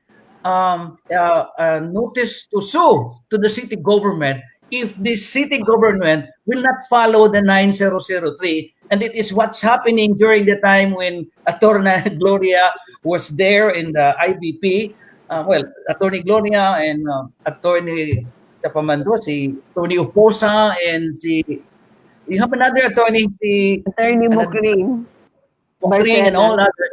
a notice to sue to the city government if the city government will not follow the 9003. And it is what's happening during the time when Attorney Gloria was there in the IBP. Attorney Gloria and Attorney Tapamando, si Tony Uposa, and you have another attorney, Attorney Mukring. And all others.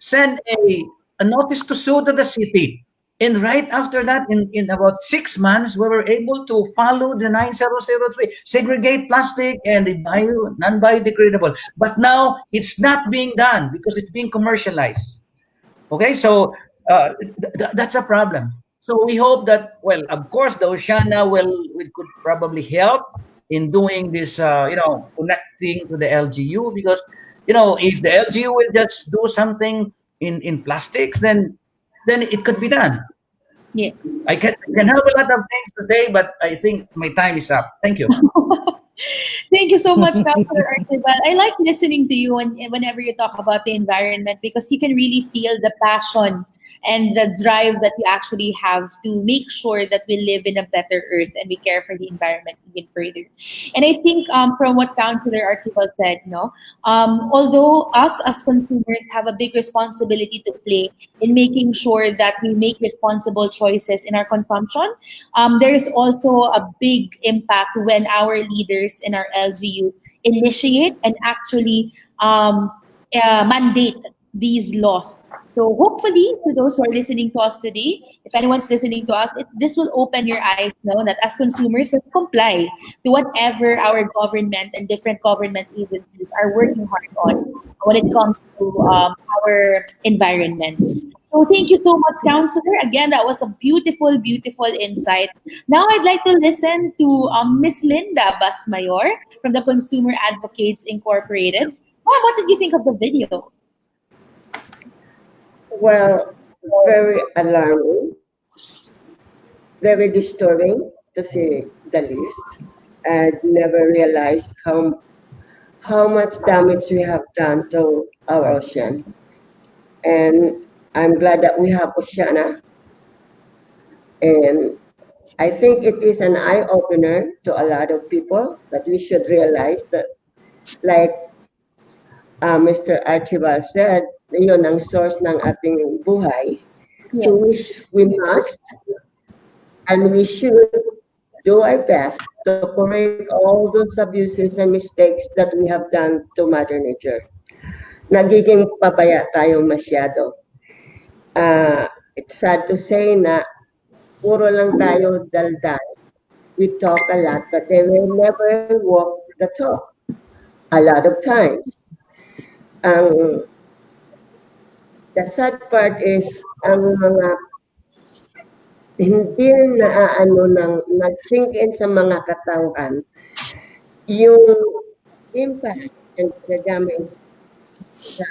Send a notice to sue to the city. And right after that, in about 6 months, we were able to follow the 9003, segregate plastic and the non-biodegradable. But now it's not being done because it's being commercialized. Okay, so that's a problem. So we hope that, well, of course, the Oceana could probably help in doing this, connecting to the LGU, because, if the LGU will just do something in plastics, then it could be done. Yeah. I can have a lot of things to say, but I think my time is up. Thank you. Thank you so much, Councilor Archibald. I like listening to you whenever you talk about the environment, because you can really feel the passion and the drive that you actually have to make sure that we live in a better earth and we care for the environment even further. And I think from what Councilor Archibald said, although us as consumers have a big responsibility to play in making sure that we make responsible choices in our consumption, there is also a big impact when our leaders in our LGUs initiate and actually mandate these laws. So hopefully, to those who are listening to us today, if anyone's listening to us, this will open your eyes, that as consumers, let's comply to whatever our government and different government agencies are working hard on when it comes to our environment. So thank you so much, Councilor. Again, that was a beautiful, beautiful insight. Now I'd like to listen to Miss Linda Basmayor from the Consumer Advocates Incorporated. What did you think of the video? Well, very alarming, very disturbing to say the least. I never realized how much damage we have done to our ocean. And I'm glad that we have Oceana. And I think it is an eye-opener to a lot of people that we should realize that, like Mr. Archibald said, yun ang source ng ating buhay. Yeah. So we must and we should do our best to correct all those abuses and mistakes that we have done to Mother Nature. Nagiging pabaya tayo masyado. It's sad to say na puro lang tayo daldal. We talk a lot, but they will never walk the talk. A lot of times. The sad part is ang mga hindi nag-sink in sa mga katawan yung impact and the damage sa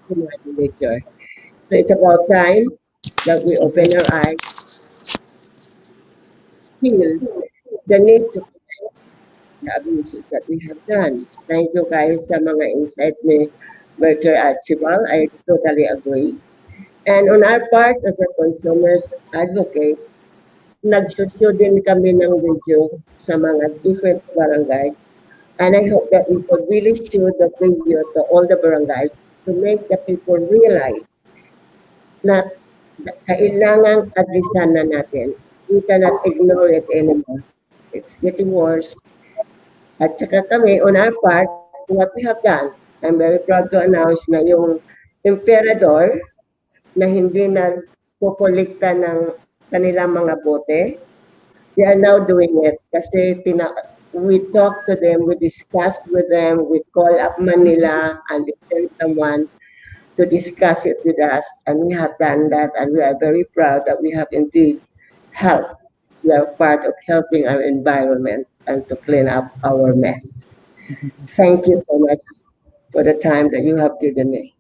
Mother Nature. So it's about time that we open our eyes, feel the need to protect the abuses that we have done. Thank you guys sa mga insight ni Mr. Archibald. I totally agree. And on our part, as a consumers advocate, nag-shoot din kami ng video sa mga different barangays. And I hope that we could really show the video to all the barangays to make the people realize that kailangang adresan na natin. We cannot ignore it anymore. It's getting worse. At saka kami, on our part, what we have done, I'm very proud to announce na yung emperador na hindi nagpopolikta ng kanilang mga bote, they are now doing it kasi we talked to them, we discussed with them, we call up Manila and they sent someone to discuss it with us, and we have done that, and we are very proud that we have indeed helped. We are part of helping our environment and to clean up our mess. Thank you so much for the time that you have given me.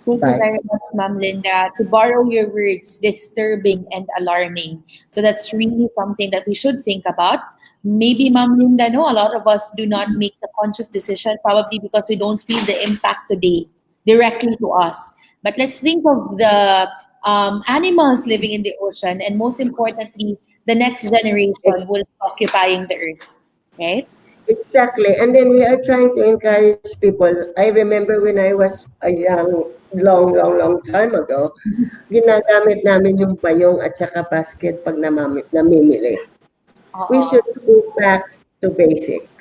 Thank Bye. you very much, Ma'am Linda. To borrow your words, disturbing and alarming. So that's really something that we should think about. Maybe, Ma'am Linda, no, a lot of us do not make the conscious decision, probably because we don't feel the impact today directly to us. But let's think of the animals living in the ocean, and most importantly, the next generation will be occupying the earth, right? Exactly. And then we are trying to encourage people. I remember when I was a young, long time ago, ginagamit namin yung payong at saka basket pag namimili. We should go back to basic.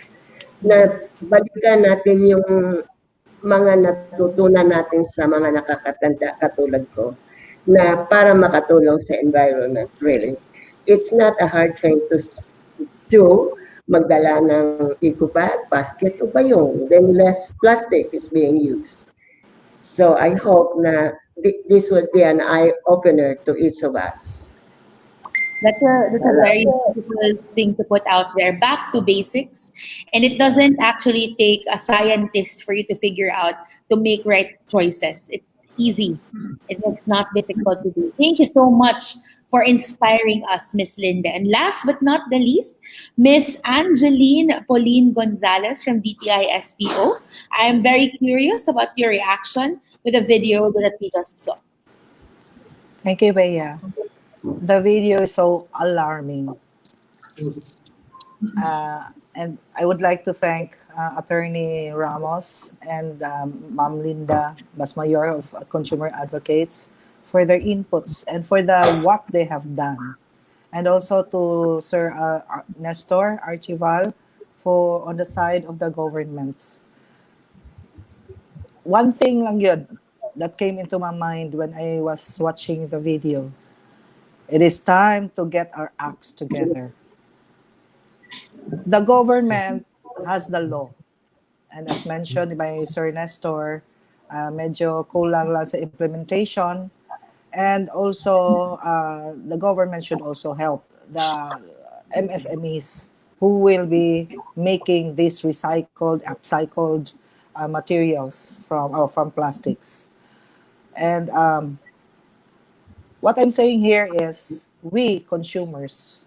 Na balikan natin yung mga natutunan natin sa mga nakakatanda katulad ko na para makatulong sa environment, really. It's not a hard thing to do, magdala ng eco bag, basket o payong, then less plastic is being used. So I hope na this would be an eye-opener to each of us. That's a very beautiful thing to put out there. Back to basics. And it doesn't actually take a scientist for you to figure out to make right choices. It's easy. It's not difficult to do. Thank you so much for inspiring us, Miss Linda. And last but not the least, Miss Angeline Pauline Gonzalez from DTI SPO. I am very curious about your reaction with the video that we just saw. Thank you, Bea. The video is so alarming. And I would like to thank Attorney Ramos and Ma'am Linda Basmayor of Consumer Advocates for their inputs and for what they have done. And also to Sir Nestor Archival for on the side of the government. One thing lang yun that came into my mind when I was watching the video. It is time to get our acts together. The government has the law. And as mentioned by Sir Nestor, medyo kulang lang sa implementation. And also, the government should also help the MSMEs who will be making these recycled, upcycled materials from plastics. And what I'm saying here is we consumers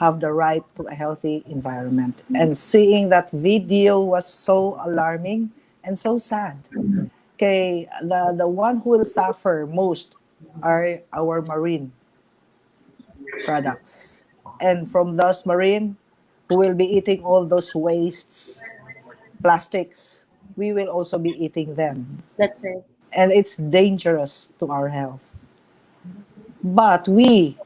have the right to a healthy environment. And seeing that video was so alarming and so sad. Okay, the one who will suffer most are our marine products. And from those marine who will be eating all those wastes, plastics, we will also be eating them. That's right. And it's dangerous to our health. But we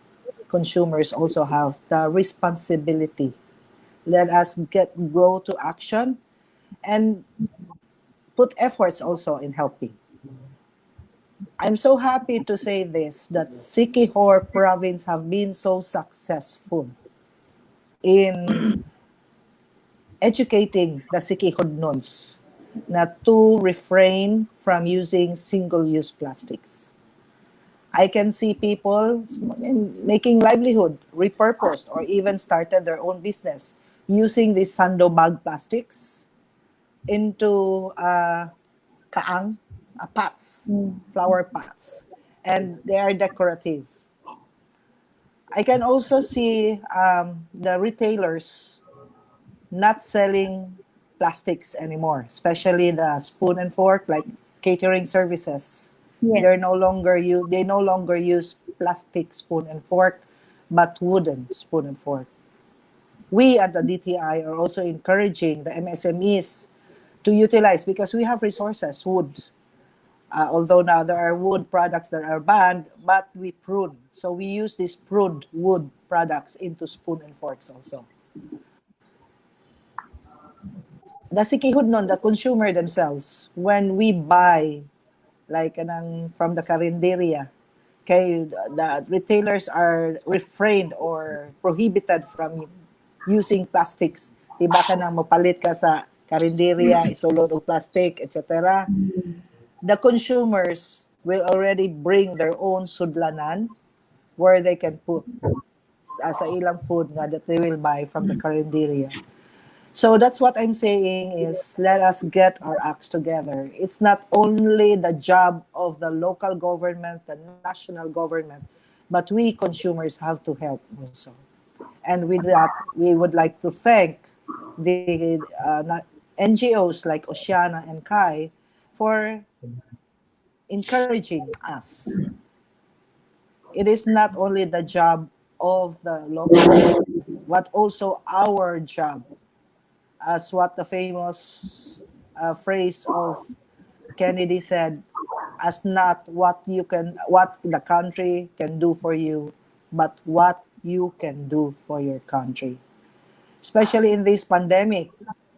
consumers also have the responsibility. Let us go to action and put efforts also in helping. I'm so happy to say this, that Siquijor province have been so successful in educating the Siquijornons to refrain from using single-use plastics. I can see people making livelihood, repurposed, or even started their own business using these sando bag plastics into kaang, pots, flower pots, and they are decorative. I can also see the retailers not selling plastics anymore, especially the spoon and fork, like catering services. Yes. They no longer use plastic spoon and fork, but wooden spoon and fork. We at the DTI are also encouraging the MSMEs to utilize, because we have resources, wood. Although now there are wood products that are banned, but we prune. So we use these pruned wood products into spoon and forks also. The sikihud nun, the consumer themselves, when we buy, like from the karinderya, okay, the retailers are refrained or prohibited from using plastics. Diba ka nang mapalit ka sa karinderya, isulod o plastic, etc. The consumers will already bring their own sudlanan where they can put sa ilang food nga that they will buy from the karinderya. So that's what I'm saying is let us get our acts together. It's not only the job of the local government, the national government, but we consumers have to help also. And with that, we would like to thank the NGOs like Oceana and Kai for encouraging us. It is not only the job of the local, but also our job. As what the famous phrase of Kennedy said, as not what the country can do for you, but what you can do for your country. Especially in this pandemic,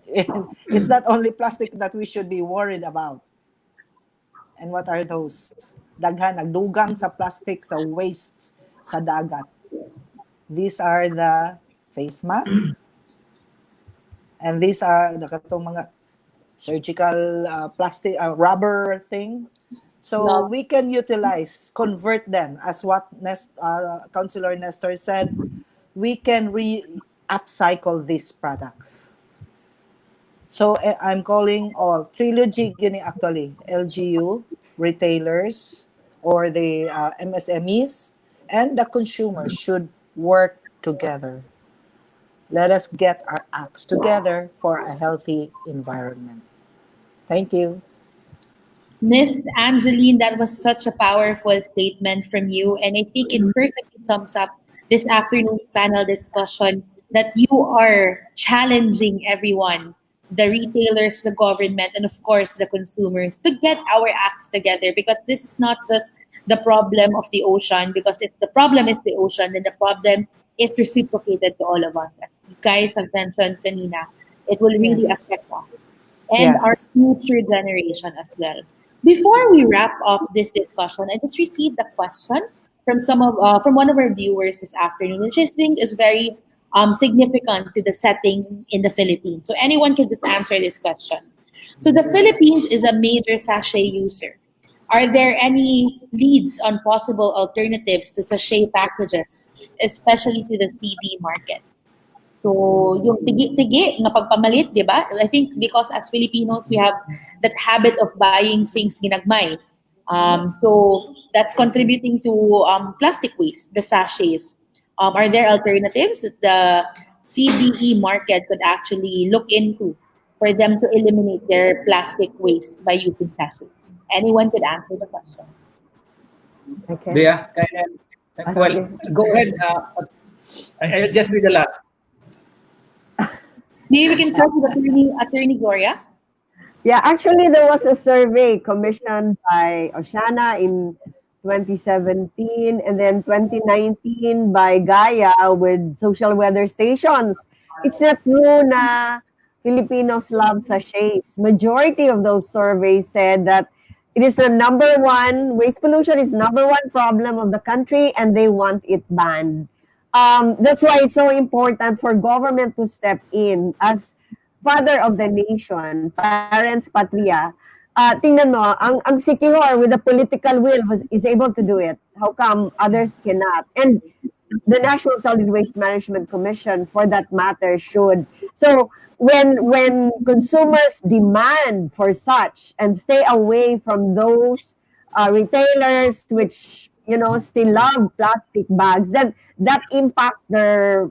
it's not only plastic that we should be worried about. And what are those? Daghan, nagdugang sa plastic, sa waste, sa dagat. These are the face masks. And these are the katong mga surgical plastic, rubber thing. So we can utilize, convert them, as what Councilor Nestor said, we can upcycle these products. So I'm calling all trilogy gini actually, LGU, retailers, or the MSMEs, and the consumers should work together. Let us get our acts together for a healthy environment. Thank you. Miss Angeline, that was such a powerful statement from you. And I think it perfectly sums up this afternoon's panel discussion that you are challenging everyone, the retailers, the government, and of course the consumers, to get our acts together, because this is not just the problem of the ocean, because if the problem is the ocean, then the problem is reciprocated to all of us. As you guys have mentioned, Kanina, it will really affect us and our future generation as well. Before we wrap up this discussion, I just received a question from from one of our viewers this afternoon, which I think is very significant to the setting in the Philippines. So anyone can just answer this question. So the Philippines is a major sachet user. Are there any leads on possible alternatives to sachet packages, especially to the CD market? So, yung tigi-tigi na pagpamalit, di ba? I think because as Filipinos, we have that habit of buying things ginagmay. So, that's contributing to plastic waste, the sachets. Are there alternatives that the CBE market could actually look into for them to eliminate their plastic waste by using sachets? Anyone could answer the question. Okay. Bea, well, go ahead. I'll just be the last. Maybe we can start with Attorney Gloria. Yeah, actually, there was a survey commissioned by Oceana in 2017 and then 2019 by Gaia with social weather stations. It's not true na Filipinos love sachets. Majority of those surveys said that it is the number one, waste pollution is number one problem of the country and they want it banned. That's why it's so important for government to step in as father of the nation, parents patria. Tingnan mo, ang Sikihor with the political will is able to do it. How come others cannot? And the National Solid Waste Management Commission, for that matter, should. So when consumers demand for such and stay away from those retailers which still love plastic bags, then that impact their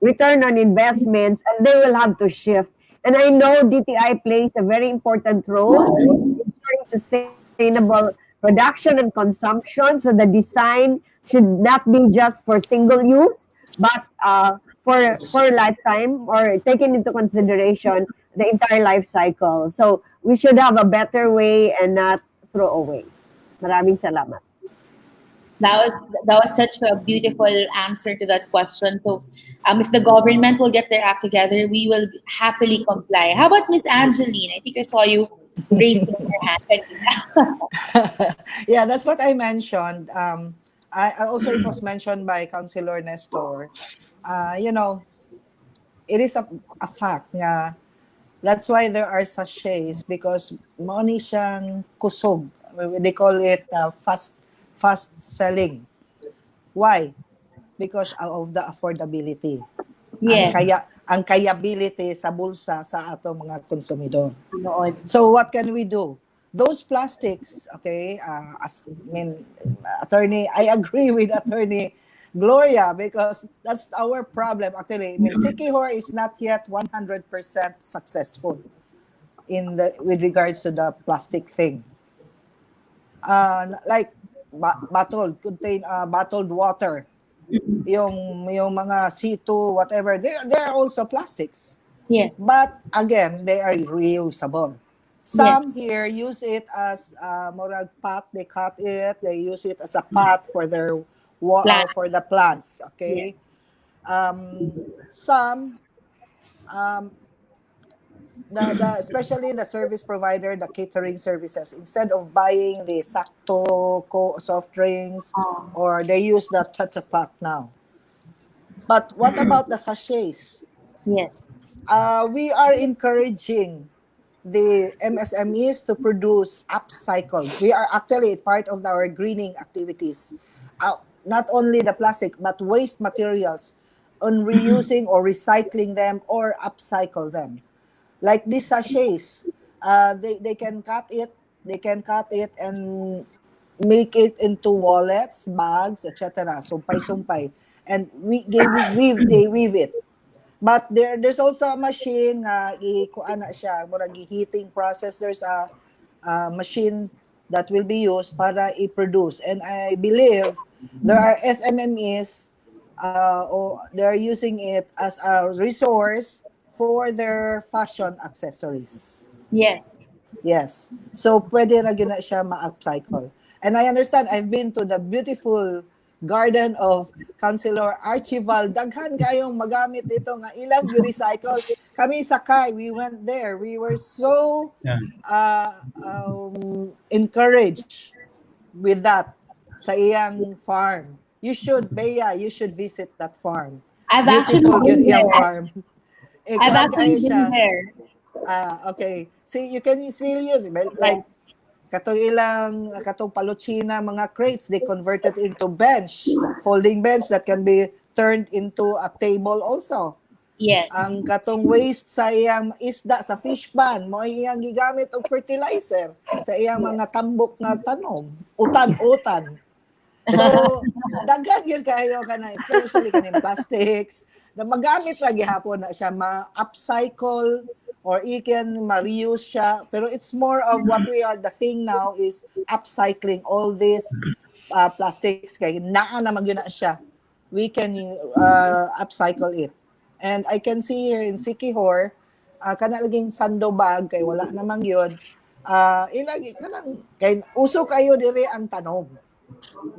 return on investments, and they will have to shift. And I know DTI plays a very important role in ensuring sustainable production and consumption. So the design should not be just for single use, but for lifetime, or taking into consideration the entire life cycle. So we should have a better way and not throw away. Maraming salamat. That was such a beautiful answer to that question. So, if the government will get their act together, we will happily comply. How about Miss Angeline? I think I saw you raising your hand. Yeah, that's what I mentioned. I also, it was mentioned by Councilor Nestor. You know, it is a fact nga that's why there are sachets, because money siyang kusog. They call it fast selling. Why? Because of the affordability. Yes. Ang kayability sa bulsa sa ato mga konsumidor. So what can we do? Those plastics, okay, Attorney, I agree with Attorney Gloria, because that's our problem. Actually, Siquijor is not yet 100% successful with regards to the plastic thing. Like bottled water, yung mga C2, whatever, they're also plastics. Yeah. But again, they are reusable. Some here use it as morag pot. They cut it. They use it as a pot for their water for the plants. Okay. Some, especially the service provider, the catering services, instead of buying the Sakto soft drinks, or they use the Tetra Pak now. But what about the sachets? Yes. We are encouraging the MSMEs to produce upcycle. We are actually part of our greening activities. Not only the plastic, but waste materials, on reusing or recycling them or upcycle them. Like these sachets, they can cut it. They can cut it and make it into wallets, bags, etc. Sumpay, and they weave it. But there's also a machine heating process. There's a machine that will be used para i-produce. And I believe there are SMMEs or they're using it as a resource for their fashion accessories. Yes. Yes. So pwede na gina siya ma-upcycle. And I understand, I've been to the beautiful garden of Councilor Archival. Daghan kayong magamit dito nga ilang recycle. Kami sa Kai, we went there. We were so encouraged with that sa iyang farm. You should, Bea, you should visit that farm. I've actually been there. Farm. I've actually been there. Okay. See, you can still use it. Like, katong Paluchina, mga crates, they converted into bench, folding bench that can be turned into a table also. Yes. Ang katong waste sa iyang isda, sa fish pan, mo iyang gigamit og fertilizer sa iyang mga tambok na tanom, utan. So, daghan yun kayo ka na, especially kaning plastics, na magamit ra gihapon na siya, ma-upcycle, or you can ma-reuse siya. Pero it's more of what we are, the thing now is upcycling all these plastics. Kaya naa na magyuna siya. We can upcycle it. And I can see here in Siquijor, kana laging sando bag, kay wala namang yun. Ilagi, kay uso kayo dire ang tanom.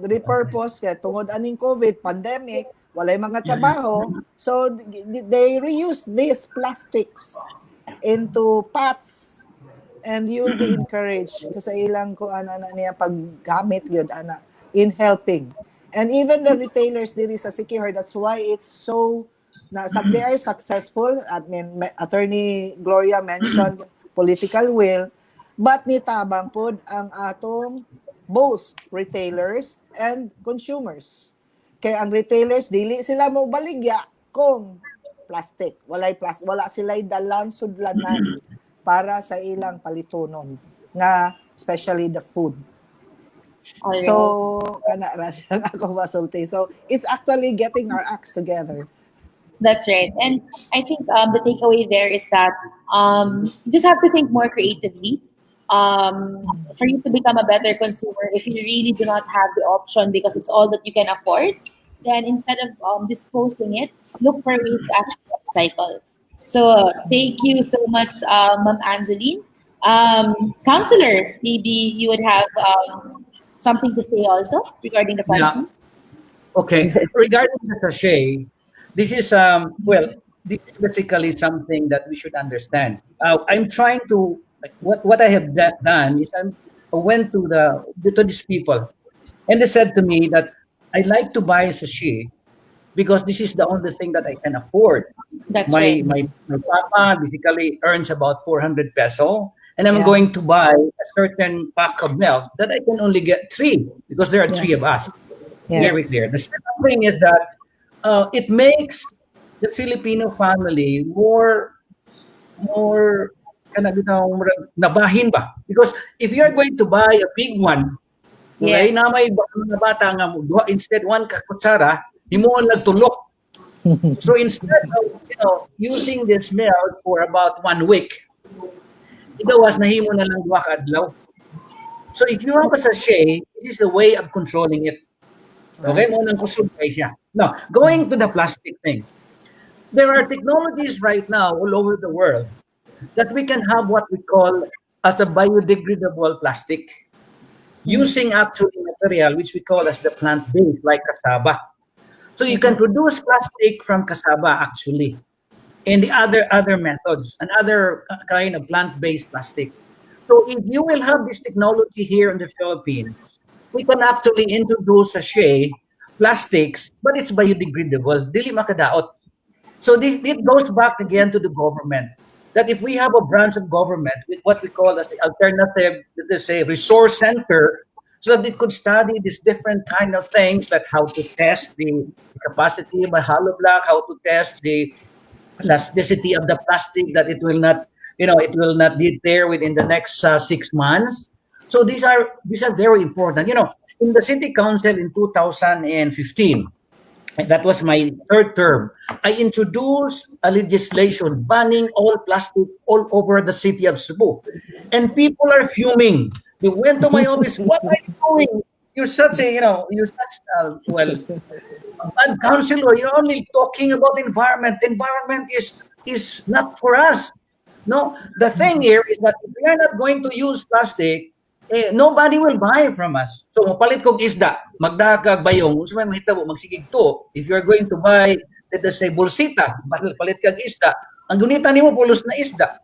The purpose, kaya tungod aning COVID, pandemic, walay mga trabaho. So, they reuse these plastics into pots, and you'll be encouraged kasi ilang ko ana niya paggamit yun ana in helping. And even the retailers diri sa Siquijor, that's why it's so they are successful. I mean, Attorney Gloria mentioned political will, but nitabang pod ang atong both retailers and consumers. Kaya ang retailers dili sila mo baligya kung plastic. Wala sila'y dalang sudlanan para sa ilang palitunon nga especially the food. So, kana ra siya ako masulti. So, it's actually getting our acts together. That's right. And I think the takeaway there is that you just have to think more creatively. For you to become a better consumer, if you really do not have the option because it's all that you can afford, then instead of disposing it, look for ways to actually upcycle. So thank you so much, Ma'am Angeline. Counselor, maybe you would have something to say also regarding the question. Okay. Regarding the sachet, this is this is basically something that we should understand. I'm trying to what I have done is I went to these people, and they said to me that I like to buy a sachet because this is the only thing that I can afford. That's my right. my papa basically earns about 400 peso, and I'm Yeah. going to buy a certain pack of milk that I can only get 3 because there are 3 of us. Very Yes. clear. The second thing is that it makes the Filipino family more kana bitaw murag nabahin ba, because if you're going to buy a big one, okay, Yeah. na may mga bata nga mo duha, instead 1 ka kutsara himuon nagtulok. So instead of using this milk for about 1 week, igawas nahimo na lang 2 ka adlaw. So if you have a sachet, this is a way of controlling it. Okay, mo nang kusog kay siya. Now, going to the plastic thing. There are technologies right now all over the world that we can have what we call as a biodegradable plastic, using actually material which we call as the plant-based, like cassava. So you can produce plastic from cassava actually, and the other methods, and other kind of plant-based plastic. So if you will have this technology here in the Philippines, we can actually introduce sachet plastics, but it's biodegradable. Dili makadaot. So it goes back again to the government. That if we have a branch of government with what we call as the alternative, let's say, resource center, so that it could study these different kind of things, like how to test the capacity of a hollow block, how to test the elasticity of the plastic, that it will not, it will not deter within the next 6 months. So these are very important. In the city council in 2015, and that was my 3rd term, I introduced a legislation banning all plastic all over the city of Cebu. And people are fuming. They went to my office, what are you doing? You're such a, bad councilor. You're only talking about environment. The environment is not for us. No, the thing here is that if we are not going to use plastic, nobody will buy from us. So, mapalit kog isda, magdakag bayong, so may mahitabo, magsigig to. If you're going to buy, let us say, bolsita, palit kag isda, ang gunita nimo pulos na isda.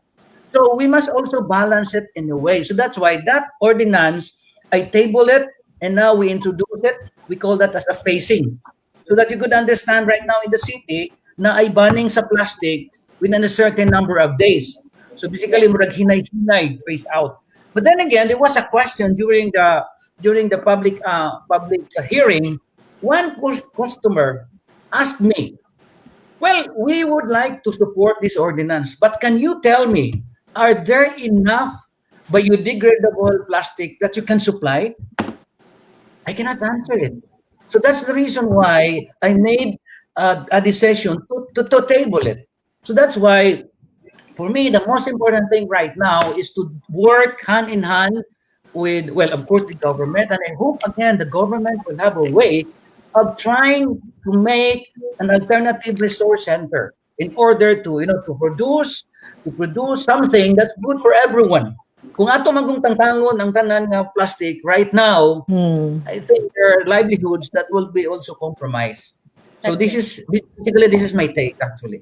So, we must also balance it in a way. So, that's why that ordinance, I table it, and now we introduce it. We call that as a phasing. So that you could understand right now in the city, na ay banning sa plastic within a certain number of days. So, basically, murag hinay-hinay, phase out. But then again, there was a question during the public hearing. One customer asked me, "Well, we would like to support this ordinance, but can you tell me, are there enough biodegradable plastic that you can supply?" I cannot answer it. So that's the reason why I made a decision to table it. So that's why, for me, the most important thing right now is to work hand in hand with, of course, the government. And I hope, again, the government will have a way of trying to make an alternative resource center in order to, to produce something that's good for everyone. Kung ato magong tangtangon ang tanan nga plastic right now, I think there are livelihoods that will be also compromised. So this is my take, actually.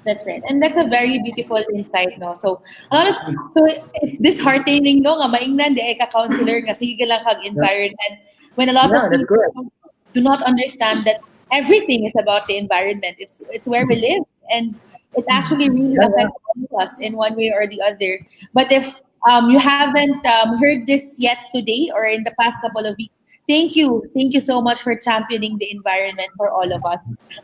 That's right. And that's a very beautiful insight, no? So, it's disheartening, no? Nga maingnan di ay ka-counselor nga sige lang kag environment. When a lot of people do not understand that everything is about the environment. It's where we live. And it actually really affects all of us in one way or the other. But if you haven't heard this yet today or in the past couple of weeks, thank you so much for championing the environment for all of us,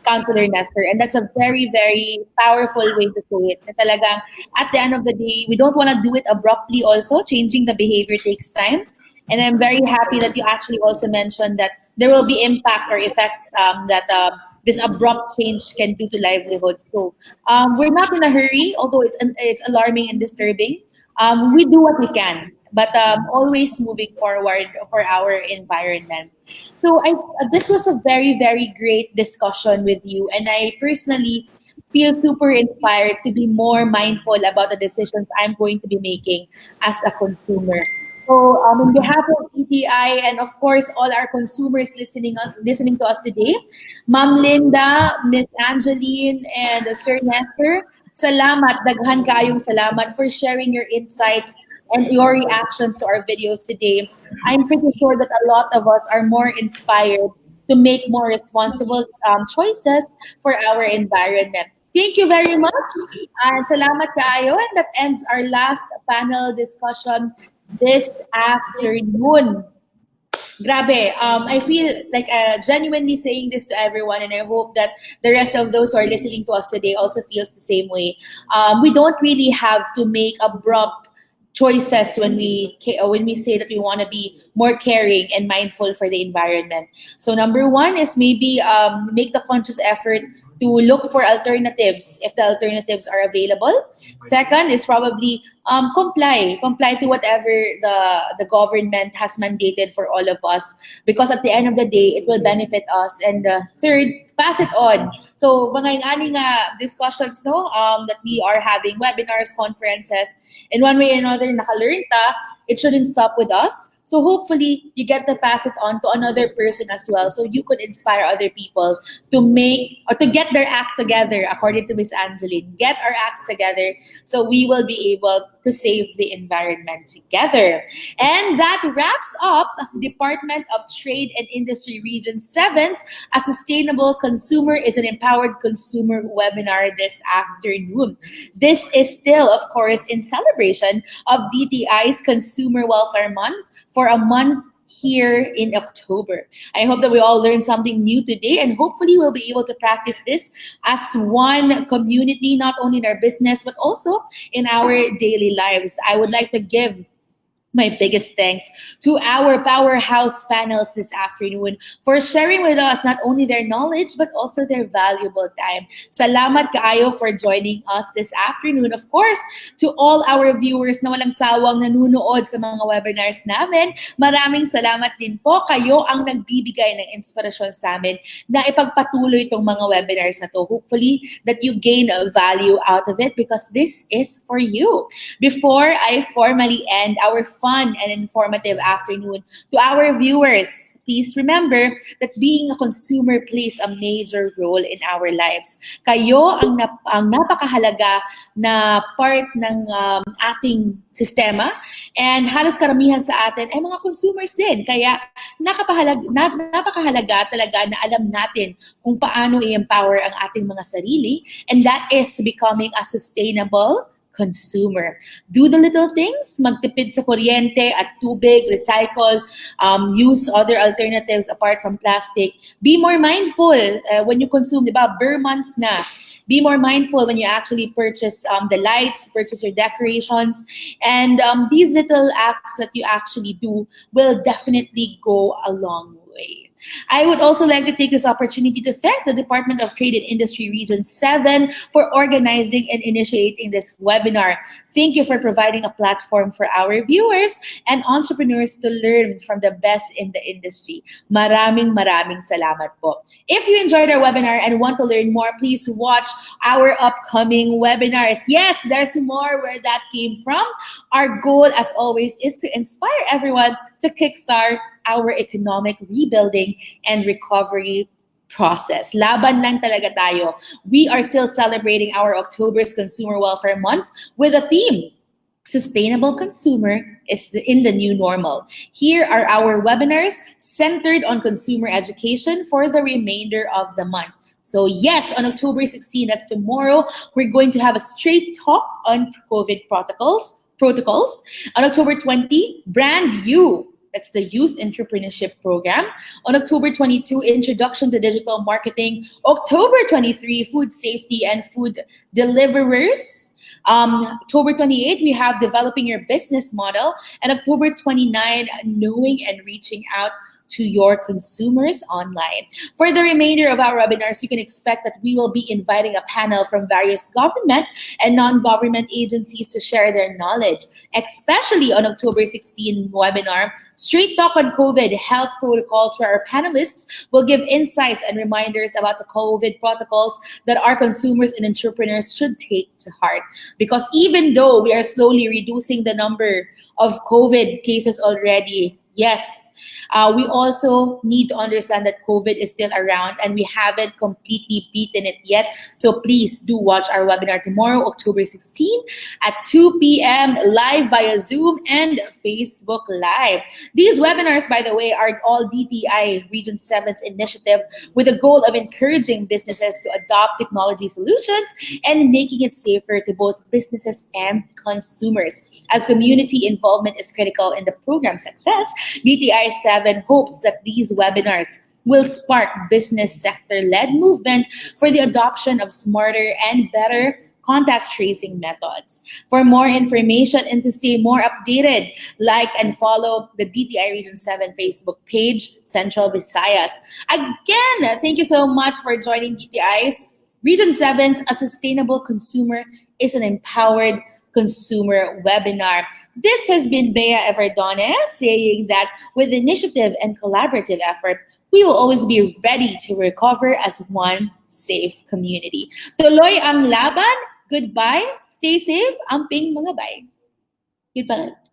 Councilor Nestor. And that's a very, very powerful way to say it. Talagang, at the end of the day, we don't want to do it abruptly also. Changing the behavior takes time. And I'm very happy that you actually also mentioned that there will be impact or effects that this abrupt change can do to livelihoods. So we're not in a hurry, although it's alarming and disturbing. We do what we can. but always moving forward for our environment. So this was a very, very great discussion with you, and I personally feel super inspired to be more mindful about the decisions I'm going to be making as a consumer. So, on behalf of ETI and of course all our consumers listening to us today, Ma'am Linda, Miss Angeline, and Sir Nestor, salamat, daghan kayong salamat for sharing your insights and your reactions to our videos today. I'm pretty sure that a lot of us are more inspired to make more responsible choices for our environment. Thank you very much. And salamat kaayo. And that ends our last panel discussion this afternoon. Grabe, I feel like genuinely saying this to everyone, and I hope that the rest of those who are listening to us today also feels the same way. We don't really have to make abrupt choices when we say that we want to be more caring and mindful for the environment. So number one is maybe make the conscious effort to look for alternatives if the alternatives are available. Second is probably comply to whatever the government has mandated for all of us, because at the end of the day it will benefit us. And third, pass it on. So mga aning discussions that we are having, webinars, conferences, in one way or another naka-learn ta, it shouldn't stop with us. So hopefully you get to pass it on to another person as well, so you could inspire other people to make or to get their act together, according to Miss Angeline. Get our acts together so we will be able to save the environment together. And that wraps up Department of Trade and Industry Region 7's A Sustainable Consumer is an Empowered Consumer webinar this afternoon. This is still, of course, in celebration of DTI's Consumer Welfare Month for a month here in October. I hope that we all learned something new today, and hopefully we'll be able to practice this as one community, not only in our business, but also in our daily lives. I would like to give my biggest thanks to our powerhouse panels this afternoon for sharing with us not only their knowledge but also their valuable time. Salamat kaayo for joining us this afternoon. Of course, to all our viewers na walang sawang nanunood sa mga webinars namin, maraming salamat din po. Kayo ang nagbibigay ng inspirasyon sa amin na ipagpatuloy itong mga webinars na to. Hopefully that you gain value out of it, because this is for you. Before I formally end our fun and informative afternoon, to our viewers, please remember that being a consumer plays a major role in our lives. Kayo ang napakahalaga na part ng ating sistema, and halos karamihan sa atin ay mga consumers din. Kaya napakahalaga talaga na alam natin kung paano i-empower ang ating mga sarili, and that is becoming a sustainable consumer. Do the little things, magtipid sa kuryente at tubig, recycle, use other alternatives apart from plastic. Be more mindful when you consume, di ba? Bare months na. Be more mindful when you actually purchase the lights, purchase your decorations, and these little acts that you actually do will definitely go a long way. I would also like to take this opportunity to thank the Department of Trade and Industry Region 7 for organizing and initiating this webinar. Thank you for providing a platform for our viewers and entrepreneurs to learn from the best in the industry. Maraming salamat po. If you enjoyed our webinar and want to learn more, please watch our upcoming webinars. Yes, there's more where that came from. Our goal, as always, is to inspire everyone to kickstart our economic rebuilding and recovery process. Laban lang talaga tayo. We are still celebrating our October's Consumer Welfare Month with a theme: Sustainable Consumer is in the New Normal. Here are our webinars centered on consumer education for the remainder of the month. So yes, on October 16, that's tomorrow, we're going to have a straight talk on COVID protocols. On October 20, Brand You. That's the Youth Entrepreneurship Program. On October 22, Introduction to Digital Marketing. October 23, Food Safety and Food Deliverers. October 28, we have Developing Your Business Model. And October 29, Knowing and Reaching Out to your consumers online. For the remainder of our webinars, you can expect that we will be inviting a panel from various government and non-government agencies to share their knowledge, especially on October 16 webinar, Straight Talk on COVID Health Protocols, where our panelists will give insights and reminders about the COVID protocols that our consumers and entrepreneurs should take to heart. Because even though we are slowly reducing the number of COVID cases already, yes, we also need to understand that COVID is still around and we haven't completely beaten it yet. So please do watch our webinar tomorrow, October 16 at 2 p.m. live via Zoom and Facebook Live. These webinars, by the way, are all DTI Region 7's initiative with the goal of encouraging businesses to adopt technology solutions and making it safer to both businesses and consumers. As community involvement is critical in the program's success, DTI 7 hopes that these webinars will spark business sector-led movement for the adoption of smarter and better contact tracing methods. For more information and to stay more updated, like and follow the DTI Region 7 Facebook page, Central Visayas. Again, thank you so much for joining DTI's Region 7's A Sustainable Consumer is an Empowered Consumer webinar. This has been Bea Everdone saying that with initiative and collaborative effort, we will always be ready to recover as one safe community. Tuloy ang laban. Goodbye. Stay safe. Amping mga bay. Goodbye.